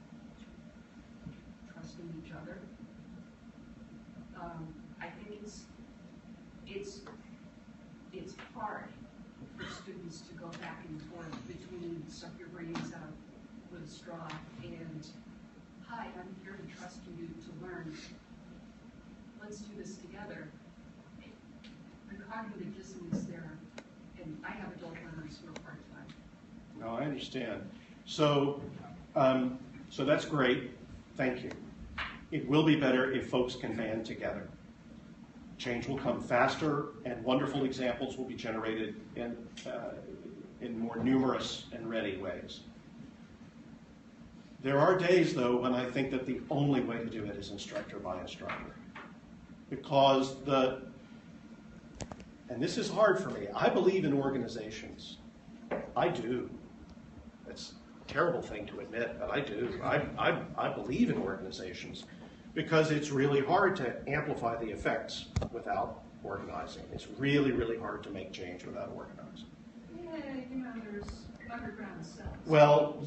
trusting each other. I think it's hard for students to go back and forth between suck your brains out with a straw and, hi, I'm here to trust you to learn. Let's do this together. The cognitive dissonance there, and I have adult learners who are part-time. No, I understand. So, so that's great. Thank you. It will be better if folks can band together. Change will come faster, and wonderful examples will be generated in more numerous and ready ways. There are days, though, when I think that the only way to do it is instructor by instructor. Because and this is hard for me, I believe in organizations. I do. It's a terrible thing to admit, but I do. I believe in organizations because it's really hard to amplify the effects without organizing. It's really, really hard to make change without organizing. Yeah, there's underground cells. Well,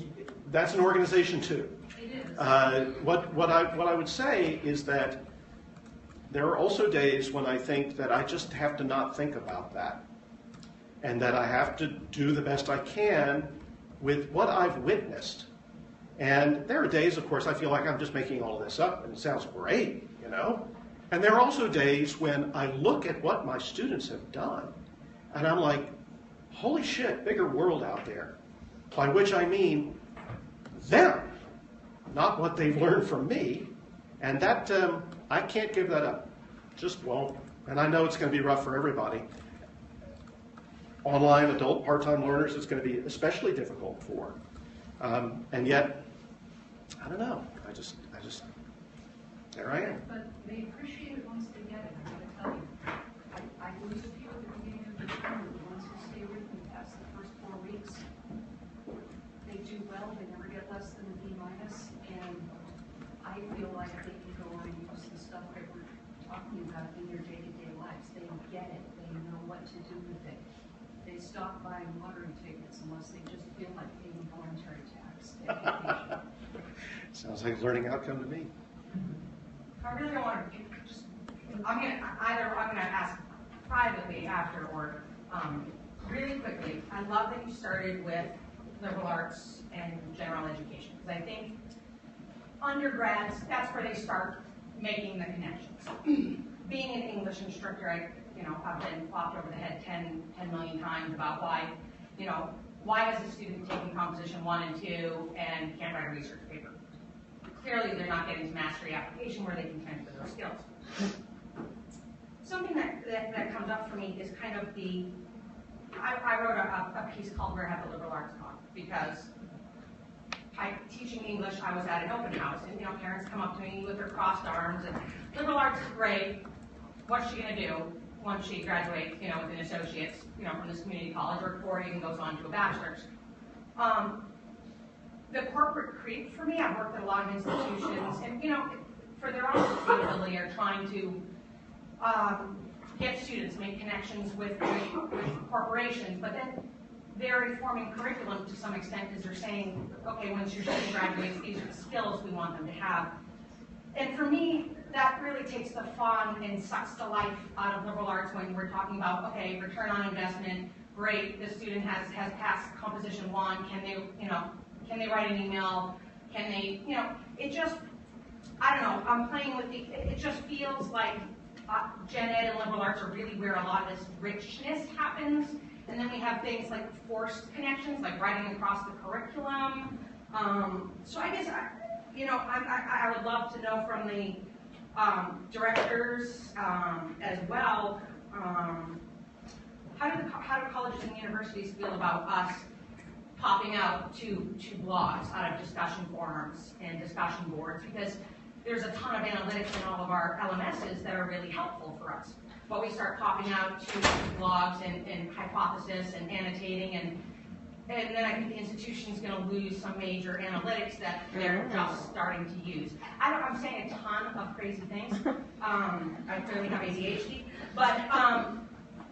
that's an organization too. It is. What I would say is that there are also days when I think that I just have to not think about that, and that I have to do the best I can with what I've witnessed. And there are days, of course, I feel like I'm just making all of this up, and it sounds great, you know? And there are also days when I look at what my students have done, and I'm like, holy shit, bigger world out there. By which I mean them, not what they've learned from me. And that, I can't give that up. Just won't. And I know it's going to be rough for everybody. Online adult part-time learners it's going to be especially difficult for. And yet, I don't know. I just, there I am. But they appreciate it once they get it, I'm going to tell you. I lose a few at the beginning of the term, but the ones who stay with me past the first 4 weeks, they do well, they never get less than a B-, and I feel like they can go on and use the stuff that we're talking about in their day-to-day lives. They get it, they know what to do with it. They they stop buying lottery tickets unless they just feel like paying voluntary tax. Sounds like a learning outcome to me. I really don't want to. I'm gonna ask privately after, or really quickly. I love that you started with liberal arts and general education, because I think undergrads, that's where they start making the connections. Being an English instructor, I've been flopped over the head 10 million times about why is a student taking composition 1 and 2 and can't write a research paper? Clearly, they're not getting to mastery application where they can transfer those skills. Something that comes up for me is kind of I wrote a piece called Where Have the Liberal Arts Gone? Because teaching English, I was at an open house, and parents come up to me with their crossed arms, and liberal arts is great. What's she going to do once she graduates, with an associate's, from this community college, or before it even goes on to a bachelor's? The corporate creep for me, I've worked at a lot of institutions, and for their own sustainability, are trying to get students, make connections with corporations, but then they're informing curriculum to some extent because they're saying, okay, once your student graduates, these are the skills we want them to have. And for me, that really takes the fun and sucks the life out of liberal arts when we're talking about, okay, return on investment, great, the student has passed composition 1, can they write an email, can they, it just, I don't know, I'm playing with it just feels like gen ed and liberal arts are really where a lot of this richness happens. And then we have things like forced connections, like writing across the curriculum. So I guess, I would love to know from the directors as well, how do colleges and universities feel about us popping out to blogs out of discussion forums and discussion boards? Because there's a ton of analytics in all of our LMSs that are really helpful for us. But we start popping out to blogs and hypothesis and annotating, and then I think the institution's going to lose some major analytics that they're just starting to use. I'm saying a ton of crazy things. I clearly have ADHD, but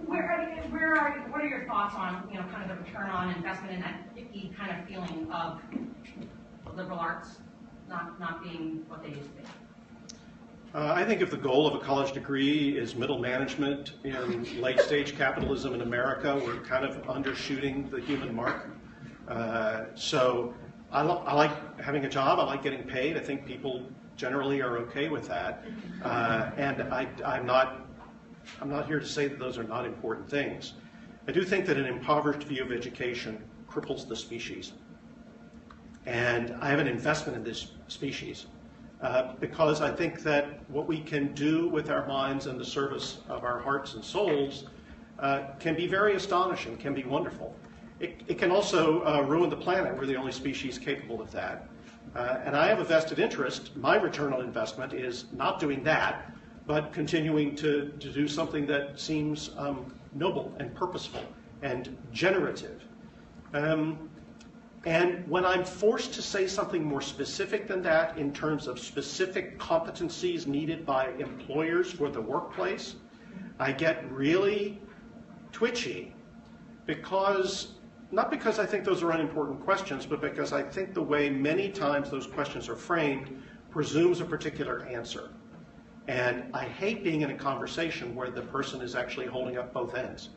what are your thoughts on kind of the return on investment in that icky kind of feeling of liberal arts not being what they used to be? I think if the goal of a college degree is middle management in late-stage capitalism in America, we're kind of undershooting the human mark. So I like having a job. I like getting paid. I think people generally are okay with that. And I'm not here to say that those are not important things. I do think that an impoverished view of education cripples the species. And I have an investment in this species. Because I think that what we can do with our minds in the service of our hearts and souls can be very astonishing, can be wonderful. It can also ruin the planet. We're the only species capable of that. And I have a vested interest. My return on investment is not doing that, but continuing to do something that seems noble and purposeful and generative. And when I'm forced to say something more specific than that in terms of specific competencies needed by employers for the workplace, I get really twitchy not because I think those are unimportant questions, but because I think the way many times those questions are framed presumes a particular answer. And I hate being in a conversation where the person is actually holding up both ends.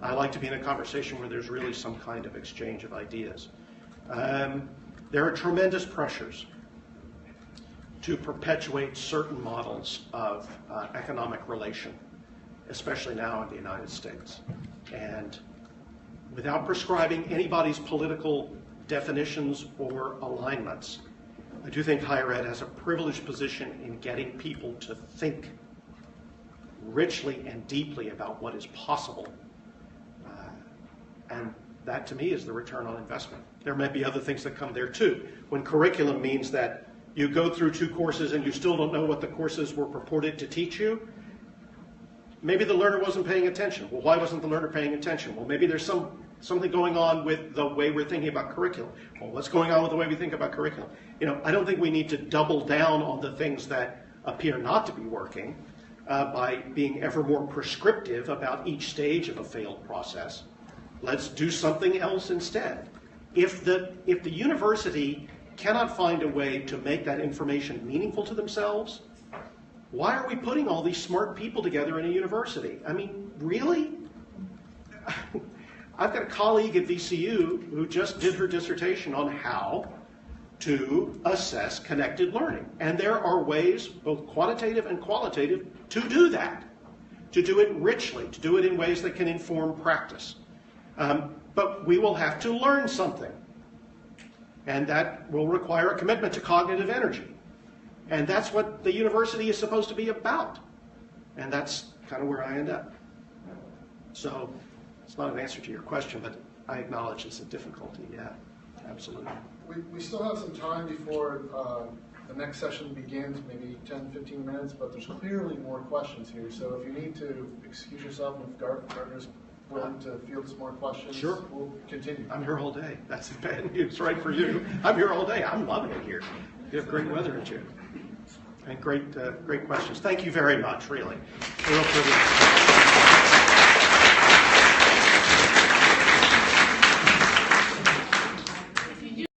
I like to be in a conversation where there's really some kind of exchange of ideas. There are tremendous pressures to perpetuate certain models of economic relation, especially now in the United States. And without prescribing anybody's political definitions or alignments, I do think higher ed has a privileged position in getting people to think richly and deeply about what is possible. And that, to me, is the return on investment. There may be other things that come there, too. When curriculum means that you go through 2 courses and you still don't know what the courses were purported to teach you, maybe the learner wasn't paying attention. Well, why wasn't the learner paying attention? Well, maybe there's something going on with the way we're thinking about curriculum. Well, what's going on with the way we think about curriculum? I don't think we need to double down on the things that appear not to be working. by being ever more prescriptive about each stage of a failed process. Let's do something else instead. If the university cannot find a way to make that information meaningful to themselves, why are we putting all these smart people together in a university? I mean, really? I've got a colleague at VCU who just did her dissertation on how to assess connected learning. And there are ways, both quantitative and qualitative, to do that, to do it richly, to do it in ways that can inform practice. But we will have to learn something. And that will require a commitment to cognitive energy. And that's what the university is supposed to be about. And that's kind of where I end up. So it's not an answer to your question, but I acknowledge it's a difficulty. Yeah, absolutely. We still have some time before the next session begins, maybe 10, 15 minutes, but there's clearly more questions here. So if you need to excuse yourself, if Gardner's willing to field some more questions, sure, we'll continue. I'm here all day. That's bad news, right, for you. I'm here all day. I'm loving it here. You have great weather in June. And great questions. Thank you very much, really. Real privilege.